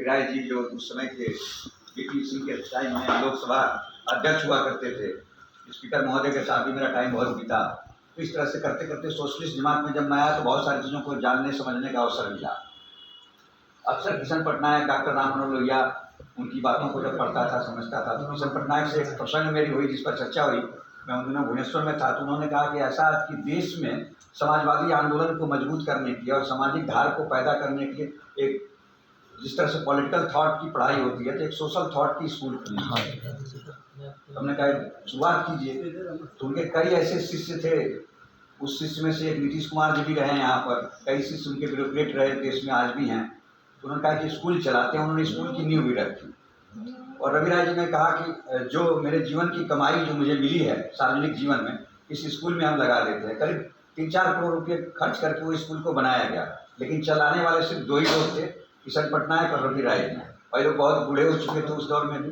रवि राय जी जो उस समय के बीपी सिंह के टाइम में लोकसभा अध्यक्ष हुआ करते थे, स्पीकर महोदय के साथ भी मेरा टाइम बहुत बीता। तो इस तरह से करते करते सोशलिस्ट जमात में जब मैं आया तो बहुत सारी चीज़ों को जानने समझने का अवसर मिला। अक्सर किशन पटनायक, डॉक्टर राम मनोहर लोहिया, उनकी बातों को जब पढ़ता था समझता था तो किशन पटनायक से एक प्रसंग मेरी हुई जिस पर चर्चा हुई। मैं उन दिनों भुवनेश्वर में था तो उन्होंने कहा कि ऐसा कि देश में समाजवादी आंदोलन को मजबूत करने के लिए और सामाजिक धार को पैदा करने के लिए एक जिस तरह से पॉलिटिकल थॉट की पढ़ाई होती है तो एक सोशल थॉट की स्कूल खुली। हमने कहा शुरुआत कीजिए। तो उनके कई ऐसे शिष्य थे, उस शिष्य में से एक नीतीश कुमार जी भी रहे यहाँ पर, कई शिष्य उनके ब्यूरोक्रेट रहे देश में, आज भी हैं। तो उन्होंने कहा कि स्कूल चलाते हैं, उन्होंने स्कूल की नींव भी रखी। और रवि राय जी ने कहा कि जो मेरे जीवन की कमाई जो मुझे मिली है सार्वजनिक जीवन में, इस स्कूल में हम लगा देते हैं। करीब 3-4 करोड़ रुपये खर्च करके वो स्कूल को बनाया गया, लेकिन चलाने वाले सिर्फ 2 ही लोग थे, किशन पटनायक और रवि राय जी। भाई लोग बहुत बूढ़े हो चुके थे उस दौर में भी,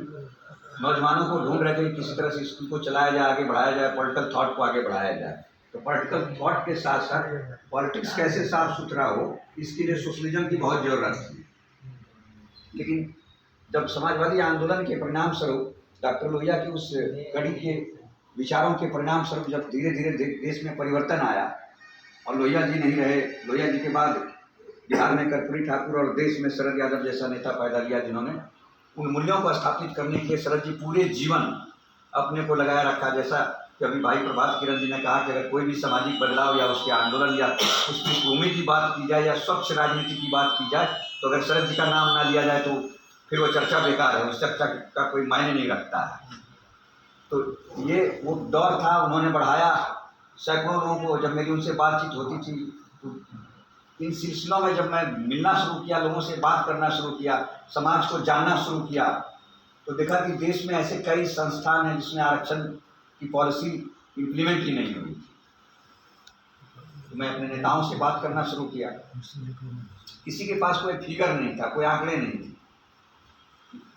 नौजवानों को ढूंढ रहे थे किसी तरह से स्कूल को चलाया जाए, आगे बढ़ाया जाए, पॉलिटिकल थॉट को आगे बढ़ाया जाए। तो पॉलिटिकल थॉट के साथ साथ पॉलिटिक्स कैसे साफ सुथरा हो, इसके लिए सोशलिज्म की बहुत ज़रूरत थी। लेकिन जब समाजवादी आंदोलन के परिणाम स्वरूप डॉक्टर लोहिया की उस कड़ी के विचारों के परिणाम स्वरूप जब धीरे धीरे देश में परिवर्तन आया और लोहिया जी नहीं रहे, लोहिया जी के बाद बिहार में कर्पूरी ठाकुर और देश में शरद यादव जैसा नेता पैदा लिया जिन्होंने उन मूल्यों को स्थापित करने के लिए शरद जी पूरे जीवन अपने को लगाए रखा। जैसा कि अभी भाई प्रभात किरण जी ने कहा कि अगर कोई भी सामाजिक बदलाव या उसके आंदोलन या उसकी भूमि की बात की जाए या स्वच्छ राजनीति की बात की जाए तो अगर शरद जी का नाम ना लिया जाए तो फिर वो चर्चा बेकार है, उस चर्चा का कोई मायने नहीं रखता है। तो ये वो दौर था, उन्होंने बढ़ाया। सैकड़ों लोगों को जब मेरी उनसे बातचीत होती थी तो इन सिलसिलों में जब मैं मिलना शुरू किया, लोगों से बात करना शुरू किया, समाज को जानना शुरू किया, तो देखा कि देश में ऐसे कई संस्थान हैं जिसमें आरक्षण की पॉलिसी इम्प्लीमेंट ही नहीं हुई थी। तो मैं अपने नेताओं से बात करना शुरू किया। किसी के पास कोई फिगर नहीं था, कोई आंकड़े नहीं थे।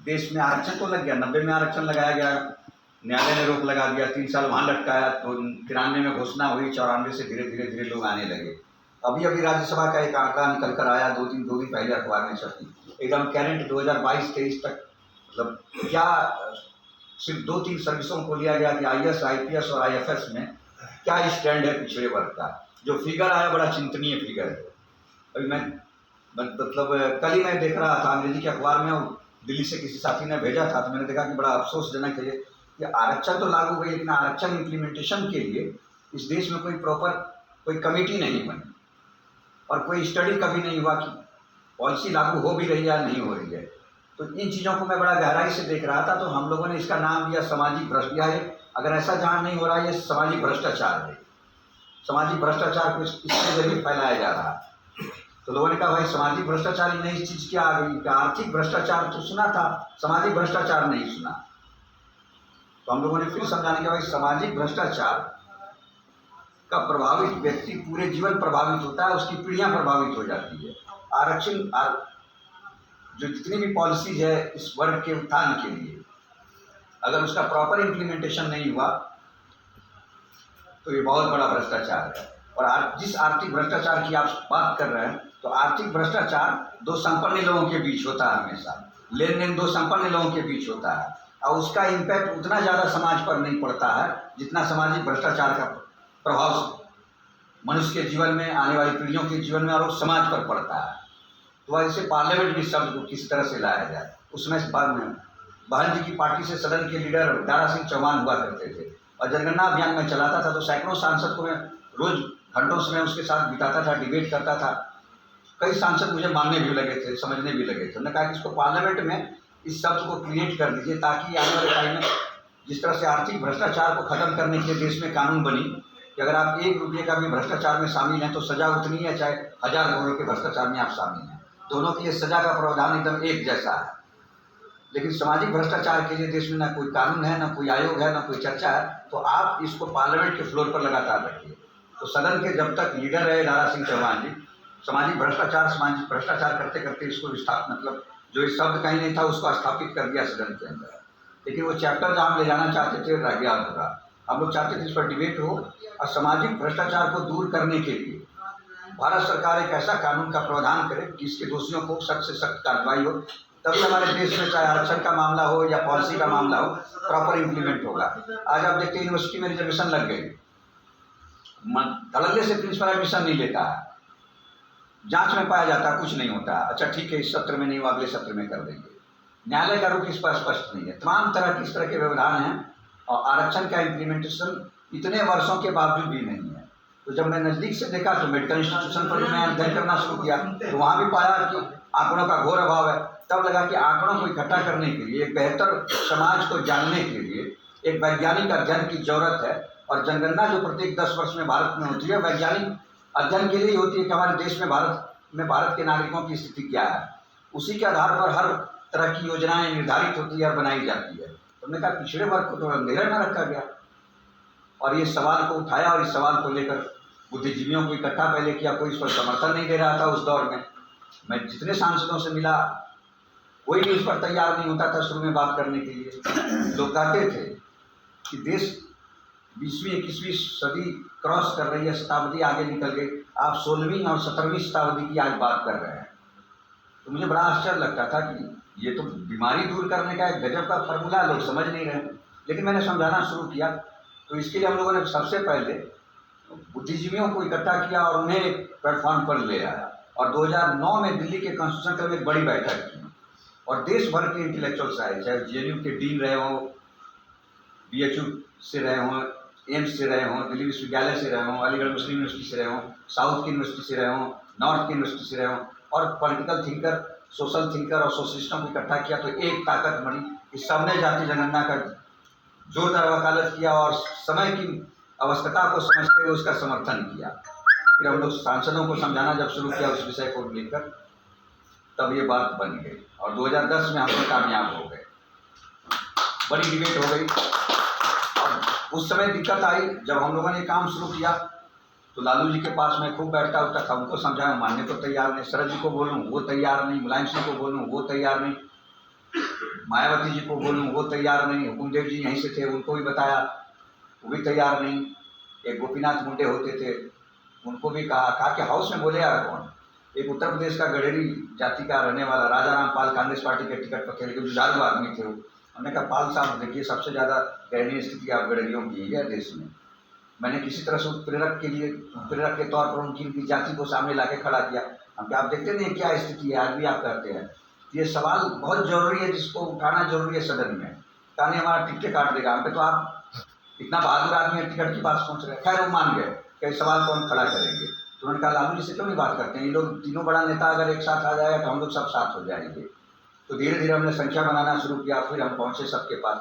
देश में आरक्षण तो लग गया, 90 में आरक्षण लगाया गया, न्यायालय ने रोक लगा दिया, 3 साल वहाँ लटकाया, तो 93 में घोषणा हुई, 94 से धीरे धीरे धीरे लोग आने लगे। अभी अभी राज्यसभा का एक आंकड़ा निकल कर आया, 2 दिन पहले अखबार में छपी, एकदम करेंट 2022-23 तक। मतलब क्या सिर्फ 2-3 सर्विसों को लिया गया कि IAS, IPS और IFS में क्या स्टैंड है पिछड़े वर्ग का। जो फिगर आया बड़ा चिंतनीय फिगर है। अभी मैं मतलब कल ही मैं देख रहा था अंग्रेजी के अखबार में, दिल्ली से किसी साथी ने भेजा था, तो मैंने देखा कि बड़ा अफसोसजनक है कि आरक्षण तो लागू हुई लेकिन आरक्षण इम्प्लीमेंटेशन के लिए इस देश में कोई कमेटी नहीं बनी और कोई स्टडी कभी नहीं हुआ कि पॉलिसी लागू हो भी रही है या नहीं हो रही है। तो इन चीज़ों को मैं बड़ा गहराई से देख रहा था। तो हम लोगों ने इसका नाम दिया सामाजिक भ्रष्टाचार। अगर ऐसा जहाँ नहीं हो रहा है, ये सामाजिक भ्रष्टाचार है। सामाजिक भ्रष्टाचार को इसके जरिए फैलाया जा रहा है। तो लोगों ने कहा भाई सामाजिक भ्रष्टाचार नई चीज़ क्या आ गई? आर्थिक भ्रष्टाचार तो सुना था, सामाजिक भ्रष्टाचार नहीं सुना। तो हम लोगों ने फिर समझाने के भाई सामाजिक भ्रष्टाचार का प्रभावित व्यक्ति पूरे जीवन प्रभावित होता है, उसकी पीढ़ियां प्रभावित हो जाती है। आरक्षण जो जितनी भी पॉलिसीज है इस वर्ग के उत्थान के लिए, अगर उसका प्रॉपर इम्प्लीमेंटेशन नहीं हुआ तो ये बहुत बड़ा भ्रष्टाचार है। और जिस आर्थिक भ्रष्टाचार की आप बात कर रहे हैं, तो आर्थिक भ्रष्टाचार 2 संपन्न लोगों के बीच होता है हमेशा। लेन देन 2 संपन्न लोगों के बीच होता है और उसका इम्पैक्ट उतना ज़्यादा समाज पर नहीं पड़ता है जितना सामाजिक भ्रष्टाचार का प्रभाव मनुष्य के जीवन में, आने वाली पीढ़ियों के जीवन में और समाज पर पड़ता है। तो ऐसे पार्लियामेंट भी शब्द को किस तरह से लाया जाए। उसमें बाद में बहन जी की पार्टी से सदन के लीडर दारा सिंह चौहान हुआ करते थे और जनगणना अभियान में चलाता था, तो सैकड़ों सांसद को मैं रोज घंटों समय उसके साथ बिताता था, डिबेट करता था। कई सांसद मुझे मानने भी लगे थे, समझने भी लगे थे। उन्होंने कहा कि इसको पार्लियामेंट में इस शब्द को क्रिएट कर दीजिए ताकि आने वाले टाइम में जिस तरह से आर्थिक भ्रष्टाचार को खत्म करने के लिए देश में कानून बनी कि अगर आप 1 रुपये का भी भ्रष्टाचार में शामिल हैं तो सजा उतनी है चाहे 1000 करोड़ के भ्रष्टाचार में आप शामिल हैं। दोनों के लिए सजा का प्रावधान एकदम एक जैसा है। लेकिन सामाजिक भ्रष्टाचार के लिए देश में ना कोई कानून है, ना कोई आयोग है, ना कोई चर्चा है। तो आप इसको पार्लियामेंट के फ्लोर पर लगातार रखिए। तो सदन के जब तक लीडर रहे दारा सिंह चौहान जी, सामाजिक भ्रष्टाचार करते करते इसको मतलब जो इस शब्द कहीं नहीं था उसको स्थापित कर दिया सदन के अंदर। लेकिन वो चैप्टर जहाँ हम ले जाना चाहते थे रह गया अधूरा। हम लोग चाहते थे इस पर डिबेट हो और सामाजिक भ्रष्टाचार को दूर करने के लिए भारत सरकार एक ऐसा कानून का प्रावधान करे कि इसके दोषियों को सख्त से सख्त कार्रवाई हो तभी हमारे देश में चाहे आरक्षण का मामला हो या पॉलिसी का मामला हो प्रॉपर इम्प्लीमेंट होगा। आज आप देखते हैं यूनिवर्सिटी में रिजर्वेशन लग गई, धड़ल्ले से प्रिंसिपल एडमिशन नहीं लेता है, जांच में पाया जाता है कुछ नहीं होता। अच्छा ठीक है, इस सत्र में नहीं हुआ, अगले सत्र में कर देंगे। न्यायालय का रुख इस पर स्पष्ट नहीं है। तमाम तरह के इस तरह के व्यवधान हैं और आरक्षण का इम्प्लीमेंटेशन इतने वर्षों के बावजूद भी नहीं है। तो जब मैं नज़दीक से देखा तो मेडिकल इंस्टीट्यूशन पर मैं अध्ययन करना शुरू किया तो वहाँ भी पाया कि आंकड़ों का घोर अभाव है। तब लगा कि आंकड़ों को इकट्ठा करने के लिए, एक बेहतर समाज को जानने के लिए एक वैज्ञानिक अध्ययन की जरूरत है। और जनगणना जो प्रत्येक 10 वर्ष में भारत में होती है, वैज्ञानिक अध्ययन के लिए होती है कि हमारे देश में भारत के नागरिकों की स्थिति क्या है। उसी के आधार पर हर तरह की योजनाएं निर्धारित होती है और बनाई जाती है। तो हमने कहा पिछड़े वर्ग को तो अंधेरे में रखा गया और ये सवाल को उठाया और इस सवाल को लेकर बुद्धिजीवियों को इकट्ठा पहले किया। कोई इस पर समर्थन नहीं दे रहा था उस दौर में। मैं जितने सांसदों से मिला कोई भी इस पर तैयार नहीं होता था शुरू में बात करने के लिए। लोग कहते थे कि देश 20वीं 21वीं सदी क्रॉस कर रही है, शताब्दी आगे निकल गई, आप 16वीं और 17वीं शताब्दी की आज बात कर रहे हैं। तो मुझे बड़ा आश्चर्य लगता था कि ये तो बीमारी दूर करने का एक गजब का फार्मूला, लोग समझ नहीं रहे। लेकिन मैंने समझाना शुरू किया तो इसके लिए हम लोगों ने सबसे पहले बुद्धिजीवियों को इकट्ठा किया और उन्हें एक प्लेटफॉर्म पर ले आया। और 2009 में दिल्ली के कॉन्स्टिट्यूशन क्लब में एक बड़ी बैठक की और देश भर के इंटेलेक्चुअल्स आए, चाहे जेएनयू के डीन रहे हों, बीएचयू से रहे हों, एम्स से रहे हों, दिल्ली विश्वविद्यालय से रहे हों, अलीगढ़ मुस्लिम यूनिवर्सिटी से रहे हों, साउथ की यूनिवर्सिटी से रहे हों, नॉर्थ की यूनिवर्सिटी से रहे हों, और पॉलिटिकल थिंकर, सोशल थिंकर और सोशलिस्टों को इकट्ठा किया तो एक ताकत बनी कि सबने जाति जनगणना का जोरदार वकालत किया और समय की आवश्यकता को समझते हुए उसका समर्थन किया। फिर हम लोग सांसदों को समझाना जब शुरू किया उस विषय को लेकर, तब ये बात बन गई और 2010 में हम लोग कामयाब हो गए। बड़ी डिबेट हो गई और उस समय दिक्कत आई जब हम लोगों ने काम शुरू किया तो लालू जी के पास मैं खूब बैठता उठता था, उनको समझाया, मानने को तैयार नहीं। शरद जी को बोलूँ वो तैयार नहीं, मुलायम सिंह को बोलूँ वो तैयार नहीं, मायावती जी को बोलूँ वो तैयार नहीं, हुकुमदेव जी यहीं से थे उनको भी बताया वो भी तैयार नहीं। एक गोपीनाथ मुंडे होते थे उनको भी कहा कि हाउस में बोले यार कौन। एक उत्तर प्रदेश का गडेरी जाति का रहने वाला राजा राम पाल कांग्रेस पार्टी के टिकट पर थे, लेकिन जुझारू आदमी थे वो। हमने कहा पाल साहब देखिए सबसे ज़्यादा दयनीय स्थिति आप गडेरियों की है देश में। मैंने किसी तरह से प्रेरक के तौर पर उनकी जाति को सामने ला के खड़ा किया। हम क्या आप देखते नहीं क्या स्थिति है, आज भी आप करते हैं। ये सवाल बहुत जरूरी है जिसको उठाना जरूरी है सदन में। कहा नहीं हमारा टिकट काट देगा, हम पे तो आप इतना बहादुर आदमी है टिकट के पास पहुँच रहे। खैर वो मान गए कि सवाल कौन खड़ा करेंगे। तो उन्होंने कहा लालू जी से क्यों नहीं बात करते हैं, ये लोग तीनों बड़ा नेता अगर एक साथ आ जाएगा तो हम लोग सब साथ हो जाएंगे। तो धीरे धीरे हमने संख्या बनाना शुरू किया, फिर हम पहुँचे सबके पास।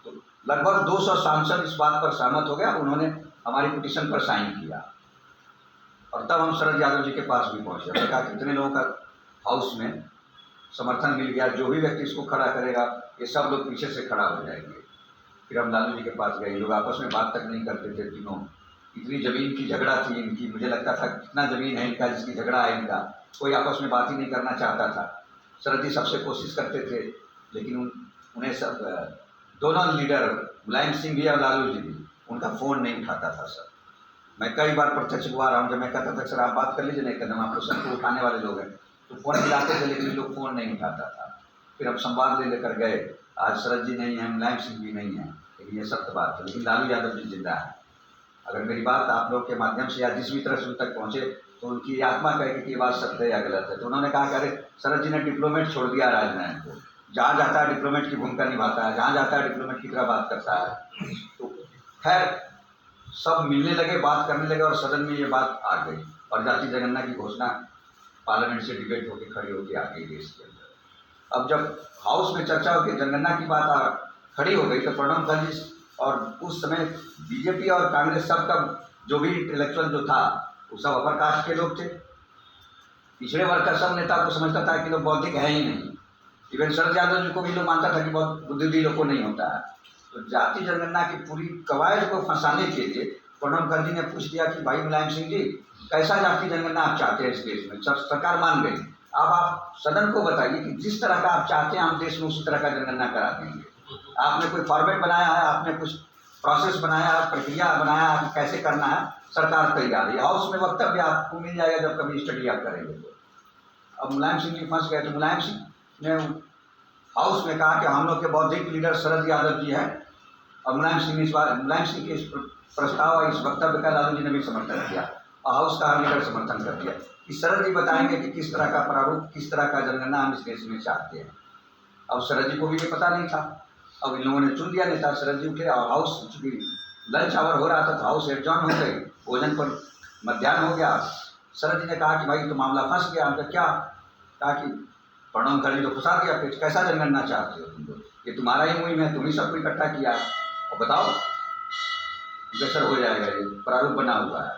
तो लगभग 200 सांसद इस बात पर सहमत हो गया, उन्होंने हमारी पिटीशन पर साइन किया और तब हम शरद यादव जी के पास भी पहुँचे। हमने कहा कितने लोगों का हाउस में समर्थन मिल गया, जो भी व्यक्ति इसको खड़ा करेगा ये सब लोग पीछे से खड़ा हो जाएंगे। फिर हम लालू जी के पास गए, लोग आपस में बात तक नहीं करते थे तीनों, इतनी ज़मीन की झगड़ा थी इनकी। मुझे लगता था कितना ज़मीन है इनका जिसकी झगड़ा है इनका, कोई आपस में बात ही नहीं करना चाहता था। शरद जी सबसे कोशिश करते थे लेकिन उन्हें सब दोनों लीडर मुलायम सिंह भी और लालू जी भी उनका फ़ोन नहीं उठाता था सर। मैं कई बार प्रत्यक्ष हुआ रहा हूँ, जब मैं कहता था सर आप बात कर लीजिए, नहीं कदम आप तो सबको उठाने वाले लोग हैं, तो फ़ोन मिलाते थे लेकिन लोग फ़ोन नहीं उठाता था। फिर हम संवाद ले लेकर गए। आज शरद जी नहीं है, मुलायम सिंह भी नहीं है, लेकिन ये सत्य बात है। लेकिन लालू यादव जी जिंदा है। अगर मेरी बात आप लोग के माध्यम से या जिस भी तरह से उन तक पहुँचे तो उनकी आत्मा कहेगी कि ये बात सत्य है या गलत है। तो उन्होंने कहा कि अरे शरद जी ने डिप्लोमेट छोड़ दिया राजनयन को, जहाँ जाता है डिप्लोमेट की भूमिका निभाता है, जहाँ जाता है डिप्लोमेट की तरह बात करता है। तो खैर सब मिलने लगे, बात करने लगे और सदन में ये बात आ गई और जाति जनगणना की घोषणा पार्लियामेंट से डिबेट होकर खड़ी होकर आ गई देश के अंदर। अब जब हाउस में चर्चा होकर जनगणना की बात खड़ी हो गई तो प्रणब मुखर्जी और उस समय बीजेपी और कांग्रेस सब का जो भी इंटेलेक्चुअल जो था वो सब अपर कास्ट के लोग थे। पिछड़े वर्ग का सब नेता को समझता था कि लोग बौद्धिक है ही नहीं। इवन शरद यादव जी को भी लोग मानता था कि बहुत बुद्धिजीवी लोग को नहीं होता है। तो जाति जनगणना की पूरी कवायद को फंसाने के लिए प्रणब मुखर्जी ने पूछ दिया कि भाई मुलायम सिंह जी कैसा जाति जनगणना आप चाहते हैं इस देश में। सरकार मान गई। अब आप सदन को बताइए कि जिस तरह का आप चाहते हैं हम देश में उसी तरह का जनगणना करा देंगे। आपने कोई फॉर्मेट बनाया है, आपने कुछ प्रोसेस बनाया है, प्रक्रिया बनाया है, कैसे करना है, सरकार तैयार है। हाउस में वक्तव्य आपको मिल जाएगा जब कभी स्टडी आप करेंगे तो। अब मुलायम सिंह जी फंस गए तो मुलायम सिंह ने हाउस में कहा कि हम लोग के बौद्धिक लीडर शरद यादव जी हैं और मुलायम सिंह के इस प्रस्ताव और इस वक्तव्य का लालू जी ने भी समर्थन किया और हाउस का लीडर समर्थन कर दिया कि शरद जी बताएंगे कि किस तरह का प्रारूप, किस तरह का जनगणना हम इस देश में चाहते हैं। अब शरद जी को भी ये पता नहीं था। अब इन लोगों ने चुन दिया नेता, शरद जी उठे और हाउस, चूंकि लंच आवर हो रहा था तो हाउस एडजॉर्न हो गई, भोजन पर मध्याह्न हो गया। शरद जी ने कहा कि भाई तो मामला फंस गया। हमने क्या कहा कि प्रणब मुखर्जी तो फंसा दिया, फिर कैसा जनगणना चाहते हो तुम लोग, ये तुम्हारा ही मुहिम है, तुम ही सबको इकट्ठा किया और बताओ बेसर हो जाएगा, ये प्रारूप बना हुआ है।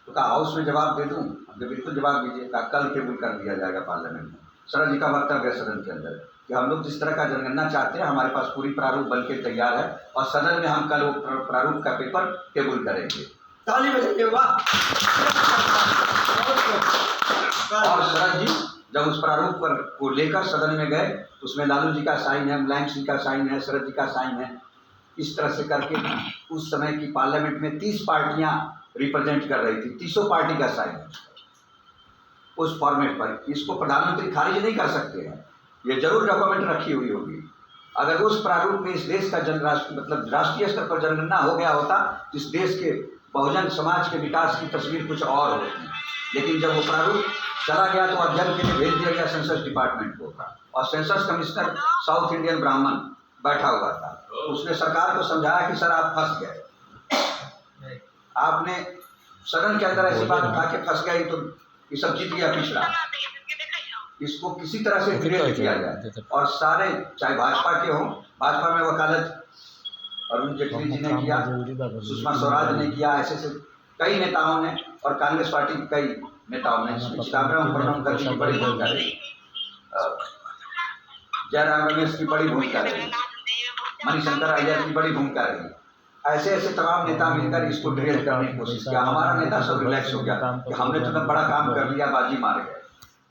तो कहा हाउस में जवाब दे दूं? हमने बिल्कुल जवाब दीजिए। कहा कल टेबल कर दिया जाएगा पार्लियामेंट में। शरद जी का वक्तव्य है सदन के अंदर कि हम लोग जिस तरह का जनगणना चाहते हैं हमारे पास पूरी प्रारूप बन के तैयार है और सदन में हम कल वो प्रारूप का पेपर टेबल करेंगे। ताली बजाइए, वाह। और शरद जी जब उस प्रारूप पर को लेकर सदन में गए तो उसमें लालू जी का साइन है, मुलायम सिंह का साइन है, शरद जी का साइन है। इस तरह से करके उस समय की पार्लियामेंट में 30 पार्टियां रिप्रेजेंट कर रही थी, 30 पार्टी का साइन है उस फॉर्मेट पर। इसको प्रधानमंत्री खारिज नहीं कर सकते हैं, ये जरूर डॉक्यूमेंट रखी हुई होगी। अगर उस प्रारूप में इस देश का मतलब राष्ट्रीय स्तर पर जनगणना हो गया होता तो इस देश के बहुजन समाज के विकास की तस्वीर कुछ और होती। लेकिन जब वो प्रारूप चला गया तो अध्ययन के लिए भेज दिया गया सेंसस डिपार्टमेंट को, और सेंसस कमिश्नर साउथ इंडियन ब्राह्मण बैठा हुआ था। उसने सरकार को समझाया कि सर आप फंस गए, आपने सदन के अंदर ऐसी बात कहा कि फंस गए, तो ये सब जीत गया पिछड़ा, इसको किसी तरह से क्रिएट किया जाए। और सारे चाहे भाजपा के हों, भाजपा में वकालत अरुण जेटली जी ने किया, सुषमा स्वराज ने किया, ऐसे कई नेताओं ने, और कांग्रेस पार्टी के कई नेताओं ने, चिदम्बरम प्रणब मुखर्जी की बड़ी भूमिका रही, जयराम रमेश की बड़ी भूमिका रही, मणिशंकर अय्यर की बड़ी भूमिका रही। ऐसे तमाम नेता मिलकर इसको ड्रेल करने की कोशिश किया। हमारा नेता सब रिलैक्स हो गया कि हमने तो बड़ा काम कर लिया, बाजी मार गए।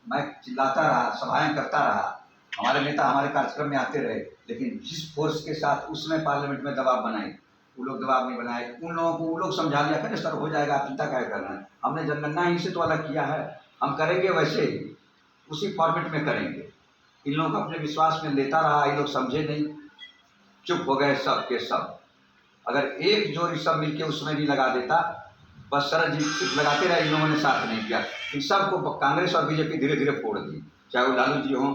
मैं चिल्लाता रहा, सभाएं करता रहा, हमारे नेता हमारे कार्यक्रम में आते रहे, लेकिन जिस फोर्स के साथ उसमें पार्लियामेंट में दबाव बनाए, वो लोग दबाव नहीं बनाए। उन लोगों को वो लोग समझा दिया करें सर हो जाएगा, आप चिंता क्या करना है, हमने जनगणना ही से तो अलग किया है, हम करेंगे वैसे ही, उसी फॉर्मेट में करेंगे। इन लोगों को अपने विश्वास में लेता रहा, ये लोग समझे नहीं, चुप हो गए सब के सब। अगर एक जोर सब मिलके उसमें भी लगा देता, बस शरद जी सिर्फ लगाते रहे, इन लोगों ने साथ नहीं किया। इन सबको कांग्रेस और बीजेपी धीरे धीरे फोड़ दी, चाहे वो लालू जी हों,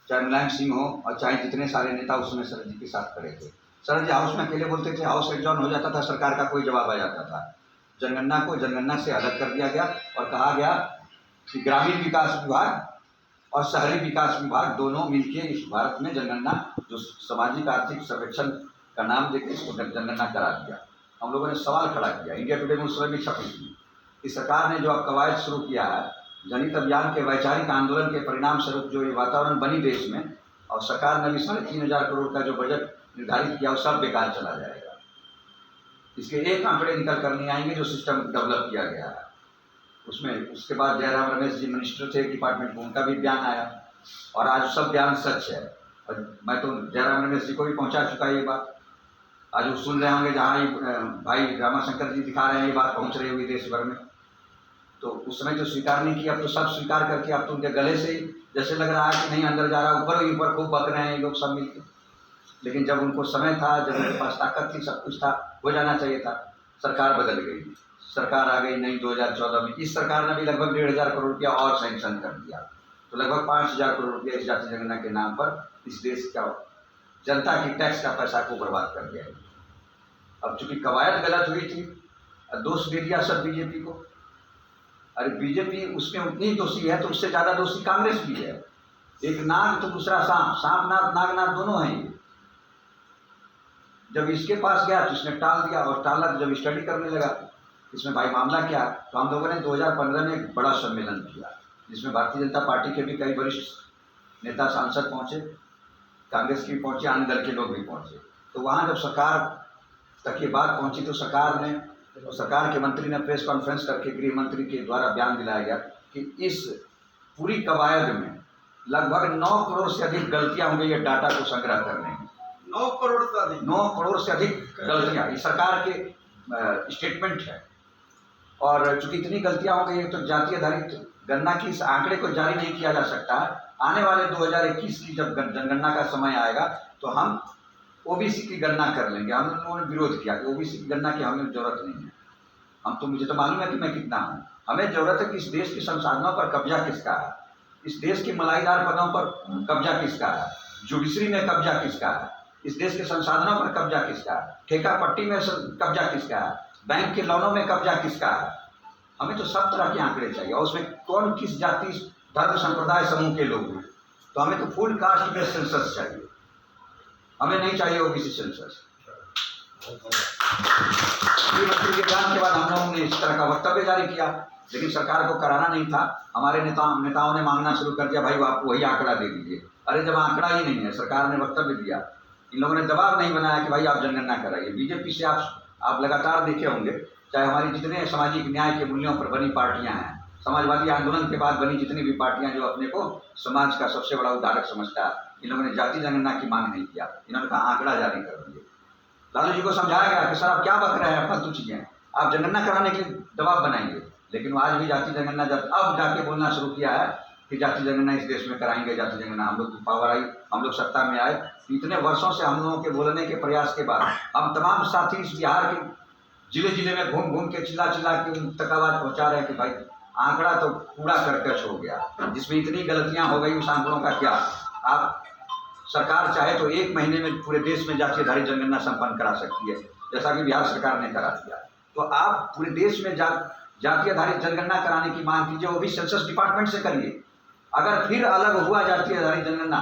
चाहे मुलायम सिंह हो, और चाहे जितने सारे नेता उसमें शरद जी के साथ खड़े थे। शरद जी हाउस में अकेले बोलते थे, हाउस एडजॉर्न हो जाता था, सरकार का कोई जवाब आ जाता था। जनगणना को जनगणना से अलग कर दिया गया और कहा गया कि ग्रामीण विकास विभाग और शहरी विकास विभाग दोनों मिलकर इस भारत में जनगणना, जो सामाजिक आर्थिक सर्वेक्षण का नाम देकर इसको जनगणना करा दिया। हम लोगों ने सवाल खड़ा किया, इंडिया टुडे में उस समय भी छपी थी कि सरकार ने जो अब कवायद शुरू किया है, जनहित अभियान के वैचारिक आंदोलन के परिणाम स्वरूप जो ये वातावरण बनी देश में, और सरकार ने भी 3,500 करोड़ का जो बजट निर्धारित किया वो सब बेकार चला जाएगा। इसके एक आंकड़े निकल कर नहीं आएंगे जो सिस्टम डेवलप किया गया है उसमें। उसके बाद जयराम रमेश जी मिनिस्टर थे डिपार्टमेंट में, उनका भी बयान आया और आज सब बयान सच है। और मैं तो जयराम रमेश जी को भी पहुंचा चुका ये बात, आज वो सुन रहे होंगे, जहाँ भाई रामाशंकर जी दिखा रहे हैं ये बात पहुंच रही हुई देश भर में। तो उस समय जो स्वीकार नहीं किया, अब तो सब स्वीकार करके अब तो उनके गले से ही जैसे लग रहा है कि नहीं अंदर जा रहा, ऊपर ही ऊपर खूब बक रहे हैं ये लोग सब मिलकर। लेकिन जब उनको समय था, जब उनके पास ताकत थी, सब कुछ था, हो जाना चाहिए था। सरकार बदल गई, सरकार आ गई नहीं 2014 में। इस सरकार ने भी लगभग 1,500 करोड़ रुपया और सैंक्शन कर दिया, तो लगभग 5,000 करोड़ रुपया इस जाति जनगणना के नाम पर इस देश का जनता की टैक्स का पैसा को बर्बाद कर दिया। अब चूंकि कवायद गलत हुई थी, दोष दे दिया सब बीजेपी को। अरे बीजेपी उसमें उतनी दोषी है तो उससे ज़्यादा दोषी कांग्रेस भी है। एक नाग तो दूसरा सांप, सांप नाग नाग नाग दोनों हैं। जब इसके पास गया तो इसने टाल दिया, और टाला तो जब स्टडी करने लगा इसमें भाई मामला क्या, तो हम लोगों ने 2015 में एक बड़ा सम्मेलन किया जिसमें भारतीय जनता पार्टी के भी कई वरिष्ठ नेता सांसद पहुंचे, कांग्रेस के भी पहुंचे, अन्य दल के लोग भी पहुंचे। तो वहाँ जब सरकार तक ये बात पहुंची तो सरकार के मंत्री ने प्रेस कॉन्फ्रेंस करके गृह मंत्री के द्वारा बयान दिलाया गया कि इस पूरी कवायद में लगभग 9 करोड़ से अधिक गलतियां हो गई है डाटा को संग्रह करने में। 9 करोड़ से अधिक गलतियां, ये सरकार के स्टेटमेंट है। और चूंकि इतनी गलतियां हो गई है तो जाति आधारित गणना की इस आंकड़े को जारी नहीं किया जा सकता, आने वाले 2021 की जब जनगणना का समय आएगा तो हम ओबीसी की गणना कर लेंगे। हम लोगों ने विरोध किया कि ओबीसी की गणना की हमें जरूरत नहीं है। मुझे तो मालूम है कि मैं कितना हूँ। हमें जरूरत है कि इस देश के संसाधनों पर कब्जा किसका है, इस देश के मलाईदार पदों पर कब्जा किसका है, जुडिशरी में कब्जा किसका है, इस देश के संसाधनों पर कब्जा किसका है, ठेका पट्टी में कब्जा किसका है, बैंक के लोनों में कब्जा किसका है। हमें तो सब तरह के आंकड़े चाहिए और उसमें कौन किस जाति धर्म संप्रदाय समूह के लोग हैं। तो हमें तो फुल कास्ट बेस्ड सेंसस चाहिए, हमें नहीं चाहिए ओबीसी सेंसस। मंत्री के बयान के बाद हम लोगों ने इस तरह का वक्तव्य जारी किया, लेकिन सरकार को कराना नहीं था। हमारे नेताओं ने मांगना शुरू कर दिया, भाई आप वही आंकड़ा दे दीजिए। अरे जब आंकड़ा ही नहीं है, सरकार ने वक्तव्य दिया, इन लोगों ने दबाव नहीं बनाया कि भाई आप जनगणना कराइए। बीजेपी से आप लगातार देखे होंगे, चाहे हमारी जितने सामाजिक न्याय के मूल्यों पर बनी पार्टियां हैं, समाजवादी आंदोलन के बाद बनी जितनी भी पार्टियां जो अपने को समाज का सबसे बड़ा उदाहरक समझता है, इन लोगों ने जाति जनगणना की मांग नहीं किया। इन्होंने कहा आंकड़ा जारी कर दिए। लालू जी को समझाया गया कि सर आप क्या बक रहे हैं, फालतू चीजें, आप जनगणना कराने के लिए दबाव बनाएंगे। लेकिन आज भी जाति जनगणना अब जाके बोलना शुरू किया है कि जाति जनगणना इस देश में कराएंगे, जाति जनगणना। हम लोग की पावर आई, हम लोग सत्ता में आए, इतने वर्षों से हम लोगों के बोलने के प्रयास के बाद हम तमाम साथी इस बिहार के जिले जिले में घूम घूम के चिल्ला के उन तक आवाज पहुंचा रहे हैं कि भाई आंकड़ा तो कूड़ा करकश हो गया, जिसमें इतनी गलतियां हो गई, उस आंकड़ों का क्या। आप सरकार चाहे तो 1 महीने में पूरे देश में जाति आधारित जनगणना संपन्न करा सकती है, जैसा कि बिहार सरकार ने करा दिया। तो आप पूरे देश में जाति आधारित जनगणना कराने की मांग कीजिए, वो भी सेंसस डिपार्टमेंट से करिए। अगर फिर अलग हुआ जाति आधारित जनगणना,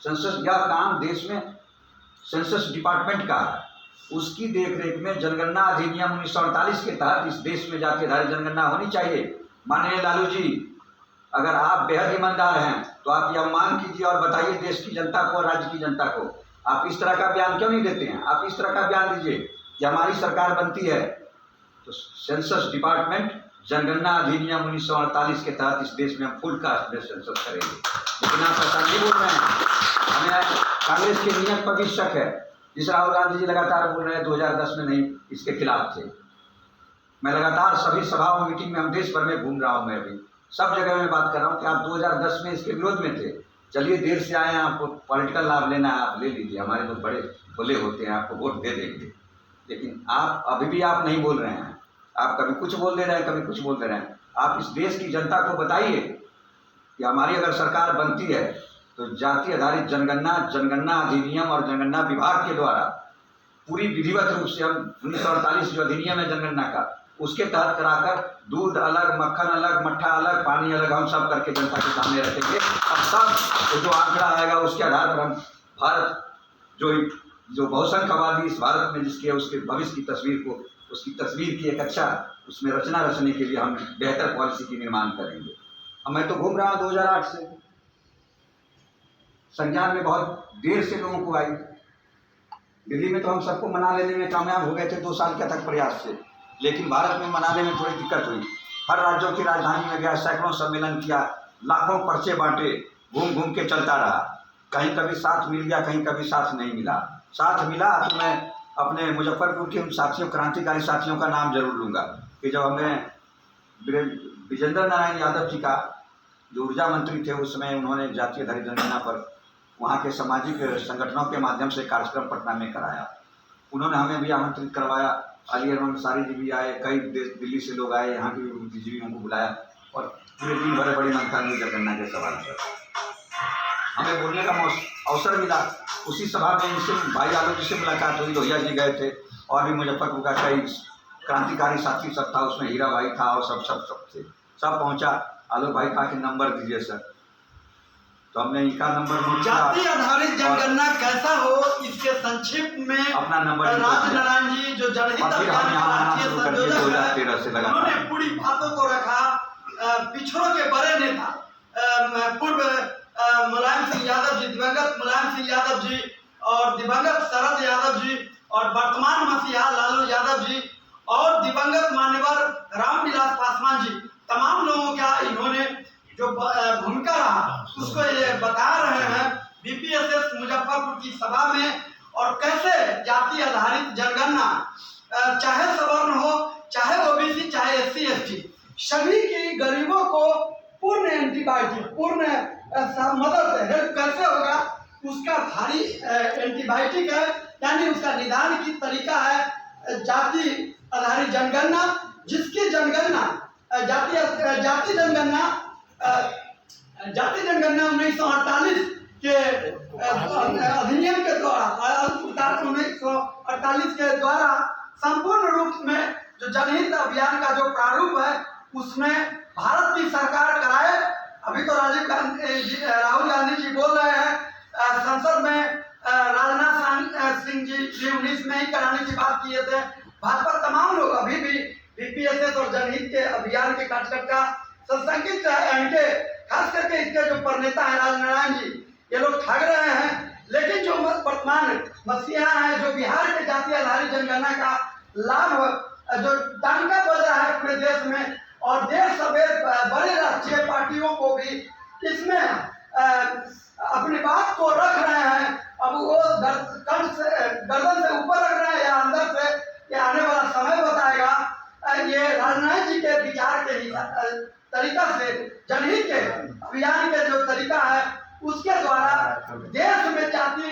सेंसस यह काम देश में सेंसस डिपार्टमेंट का है, उसकी देखरेख में जनगणना अधिनियम 1948 के तहत इस देश में जाति आधारित जनगणना होनी चाहिए। माननीय लालू जी, अगर आप बेहद ईमानदार हैं तो आप यह मांग कीजिए और बताइए देश की जनता को, राज्य की जनता को। आप इस तरह का बयान क्यों नहीं देते हैं? आप इस तरह का बयान दीजिए कि हमारी सरकार बनती है तो सेंसस डिपार्टमेंट जनगणना अधिनियम 1948 के तहत इस देश में हम फुल कास्ट बेस्ड सेंसस करेंगे। लेकिन आप ऐसा नहीं बोल रहे हैं। हमें कांग्रेस की नीयत पर भी शक है। जिस राहुल गांधी जी लगातार बोल रहे हैं 2010 में नहीं, इसके खिलाफ थे। मैं लगातार सभी सभाओं मीटिंग में, हम देश भर में घूम रहा हूँ, मैं भी सब जगह में बात कर रहा हूँ कि आप 2010 में इसके विरोध में थे। चलिए देर से आए हैं, आपको पॉलिटिकल लाभ लेना है, आप ले लीजिए, हमारे लोग बड़े खुले होते हैं, आपको वोट दे देंगे। लेकिन आप अभी भी आप नहीं बोल रहे हैं, आप कभी कुछ बोल दे रहे हैं, कभी कुछ बोल दे रहे हैं। आप इस देश की जनता को बताइए कि हमारी अगर सरकार बनती है तो जाति आधारित जनगणना अधिनियम और जनगणना विभाग के द्वारा पूरी विधिवत रूप से हम 1948 जो अधिनियम है जनगणना का, उसके तहत कराकर दूध अलग, मक्खन अलग, मट्ठा अलग, पानी अलग, हम सब करके जनता के सामने रखेंगे। अब सब जो आंकड़ा आएगा उसके आधार पर हम भारत जो बहुसंख्यवादी इस भारत में जिसके उसके भविष्य की तस्वीर को, उसकी तस्वीर की एक अच्छा उसमें रचना रचने के लिए हम बेहतर पॉलिसी की निर्माण करेंगे। अब मैं तो घूम रहा हूँ 2008 से, संज्ञान में बहुत देर से लोगों को आई। दिल्ली में तो हम सबको मना लेने में कामयाब हो गए थे 2 साल के तक प्रयास से, लेकिन भारत में मनाने में थोड़ी दिक्कत हुई। हर राज्यों की राजधानी में गया, सैकड़ों सम्मेलन किया, लाखों पर्चे बांटे, घूम घूम के चलता रहा। कहीं कभी साथ मिल गया, कहीं कभी साथ नहीं मिला। साथ मिला तो मैं अपने मुजफ्फरपुर के उन साथियों, क्रांतिकारी साथियों का नाम जरूर लूँगा कि जब हमें विजेंद्र नारायण यादव जी का जो ऊर्जा मंत्री थे उस समय, उन्होंने जाति आधारित जनगणना पर वहाँ के सामाजिक संगठनों के माध्यम से कार्यक्रम पटना में कराया। उन्होंने हमें भी आमंत्रित करवाया, अली अरमान अंसारी जी भी आए, कई दिल्ली से लोग आए, यहाँ के भी बुद्धिजीवियों को बुलाया और पूरे दिन बड़े बड़ी मंथन हुई जनगणना के सवाल पर। हमें बोलने का अवसर मिला। उसी सभा में इनसे भाई आलोक जी से मुलाकात हुई, लोहिया जी गए थे और भी मुजफ्फरपुर का कई क्रांतिकारी साथी सब था, उसमें हीरा भाई था और सब थे। सब पहुँचा, आलोक भाई कहा कि नंबर दीजिए सर, तो हमने इनका नंबर नोट किया। जाति आधारित जनगणना कैसा हो इसके संक्षिप्त में अपना नंबर राजनारायण जी जो जनहित उन्होंने पूरी बातों को रखा। पिछड़ों के बड़े नेता पूर्व मुलायम सिंह यादव जी, दिवंगत मुलायम सिंह यादव जी और दिवंगत शरद यादव जी और वर्तमान मसीहा लालू यादव जी और दिवंगत मान्यवर रामविलास पासवान जी, तमाम लोगों का इन्होंने जो भूमिका रहा उसको ये बता रहे हैं बीपीएसएस मुजफ्फरपुर की सभा में। और कैसे जाति आधारित जनगणना चाहे सवर्ण हो, चाहे ओबीसी, चाहे एससी एसटी, सभी की गरीबों को पूर्ण एंटीबायोटिक, पूर्ण मदद हेल्प कैसे होगा, उसका भारी एंटीबायोटिक है, यानी उसका निदान की तरीका है जाति आधारित जनगणना, जिसकी जनगणना जाति जनगणना 1948 के अधिनियम के द्वारा 1948 के द्वारा संपूर्ण रूप में जो जनहित अभियान का जो प्रारूप है उसमें भारत की सरकार कराए। अभी तो राहुल गांधी जी बोल रहे हैं संसद में राजनाथ सिंह जी 19 में ही कराने की बात किए थे। भाजपा तमाम लोग अभी भी बीपीएसएस और जनहित के अभियान के कार्यकर्ता संशंकित इनके खास करके इसके जो प्रणेता है राजनारायण जी, ये लोग ठग रहे हैं। लेकिन जो वर्तमान मसीहा है, जो बिहार के जाति आधारित जनगणना का लाभ जो डंका बज रहा है पूरे देश में, और देश समेत बड़े राष्ट्रीय पार्टियों को भी इसमें अपनी बात को रख रहे हैं। अब वो गर्दन से ऊपर रख रहे हैं या अंदर से, ये आने वाला समय बताएगा। ये राजनाथ जी के विचार के तरीका से जनहित के अभियान के जो तरीका है उसके द्वारा देश में जाति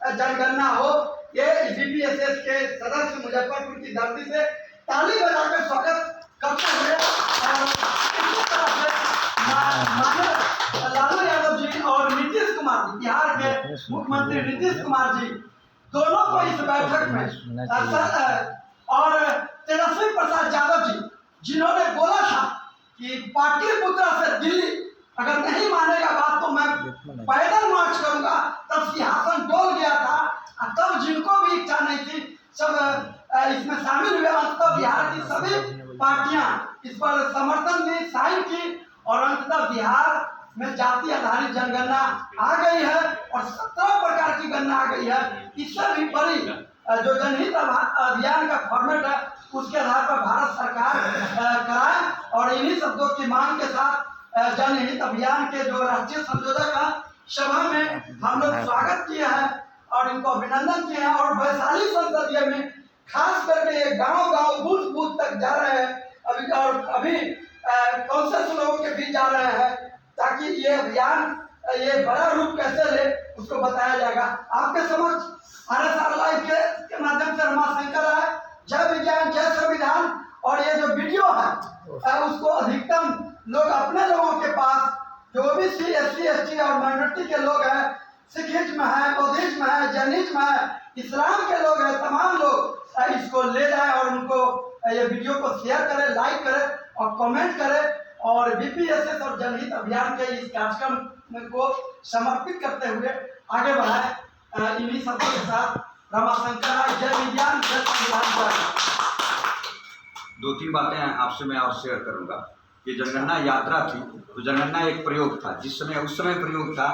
जनगणना हो। ये बीपीएसएस के सदस्य मुजफ्फरपुर की धरती से ताली बजाकर स्वागत करते हुए लालू यादव जी और नीतीश कुमार जी, बिहार के मुख्यमंत्री नीतीश कुमार जी, दोनों को इस बैठक में और तेजस्वी प्रसाद यादव जी, जिन्होंने बोला था कि पाटलिपुत्र से दिल्ली अगर नहीं मानेगा बात तो मैं पैदल मार्च करूंगा, तब सिंहासन डोल गया था। तब जिनको भी इच्छा नहीं थी सब इसमें शामिल हुए। अंततः बिहार की सभी पार्टियां इस पर समर्थन दी, साइन की, और अंततः बिहार में जाति आधारित जनगणना आ गई है और 17 प्रकार की गणना आ गई है। इससे भी बड़ी जो जनहित अभियान का फॉर्मेट है उसके आधार पर भारत सरकार कराए। और इन्हीं शब्दों की मांग के साथ जनहित अभियान के जो राष्ट्रीय संयोजक है सभा में हम लोग स्वागत किए हैं और इनको अभिनंदन किए हैं। और वैशाली संसदीय में खास करके गांव-गांव बूथ तक जा रहे हैं अभी काउंसिल लोगों के बीच जा रहे हैं, ताकि ये अभियान ये बड़ा रूप कैसे ले उसको बताया जाएगा। आपके समक्ष RSR लाइव के माध्यम से रमाशंकर है। जय विज्ञान जय संविधान। और ये जो वीडियो है उसको अधिकतम लोग अपने लोगों के पास, जो ओबीसी SC ST और माइनॉरिटी के लोग हैं, सिखिज्म है, बौद्धिज्म है, जैनिज्म है, इस्लाम के लोग हैं, तमाम लोग इसको ले जाए और उनको ये वीडियो को शेयर करें, लाइक करें और कमेंट करें। और बीपीएसएस और जनहित अभियान के इस कार्यक्रम को समर्पित करते हुए आगे बढ़ाए। इन्हीं शब्दों के साथ रमाशंकर, जय विज्ञान जय संविधान। 2-3 बातें आपसे मैं और शेयर करूंगा कि जनगणना यात्रा थी, तो जनगणना एक प्रयोग था, उस समय प्रयोग था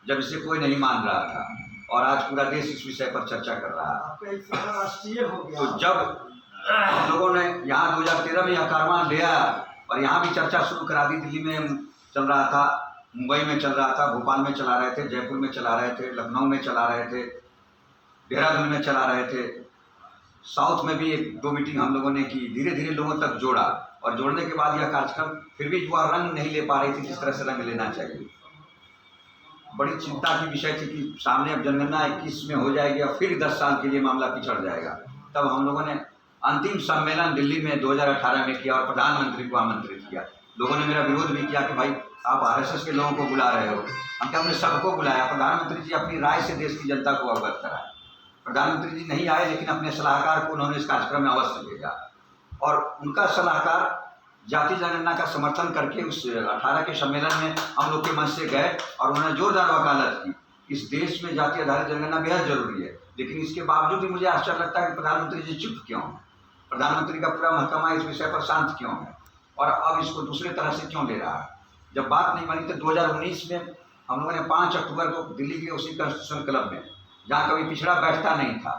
जब इसे कोई नहीं मान रहा था, और आज पूरा देश इस विषय पर चर्चा कर रहा है। तो जब हम लोगों ने यहाँ 2013 में यह कारवां लिया और यहाँ भी चर्चा शुरू करा दी, दिल्ली में चल रहा था, मुंबई में चल रहा था, भोपाल में चला रहे थे, जयपुर में चला रहे थे, लखनऊ में चला रहे थे, देहरादून में चला रहे थे, साउथ में भी 1-2 मीटिंग हम लोगों ने की, धीरे धीरे लोगों तक जोड़ा। और जोड़ने के बाद यह कार्यक्रम फिर भी वह रंग नहीं ले पा रही थी जिस तरह से रंग लेना चाहिए। बड़ी चिंता की विषय थी कि सामने अब जनगणना 21 में हो जाएगी और फिर 10 साल के लिए मामला पिछड़ जाएगा। तब हम लोगों ने अंतिम सम्मेलन दिल्ली में 2018 में किया और प्रधानमंत्री को आमंत्रित किया। लोगों ने मेरा विरोध भी किया कि भाई आप RSS के लोगों को बुला रहे हो। हमने सबको बुलाया। प्रधानमंत्री जी अपनी राय से देश की जनता को अवगत कराए। प्रधानमंत्री जी नहीं आए, लेकिन अपने सलाहकार को उन्होंने इस कार्यक्रम में अवश्य भेजा, और उनका सलाहकार जाति जनगणना का समर्थन करके उस 18 के सम्मेलन में हम लोग के मंच से गए और उन्होंने जोरदार वकालत की। इस देश में जाति आधारित जनगणना बेहद जरूरी है, लेकिन इसके बावजूद भी मुझे आश्चर्य लगता है कि प्रधानमंत्री जी चुप क्यों हैं। प्रधानमंत्री का पूरा महकमा इस विषय पर शांत क्यों है और अब इसको दूसरे तरह से क्यों ले रहा है। जब बात नहीं बनी तो 2019 में हम लोगों ने 5 अक्टूबर को दिल्ली के उसी कॉन्स्टिट्यूशन क्लब में, जहाँ कभी पिछड़ा बैठता नहीं था,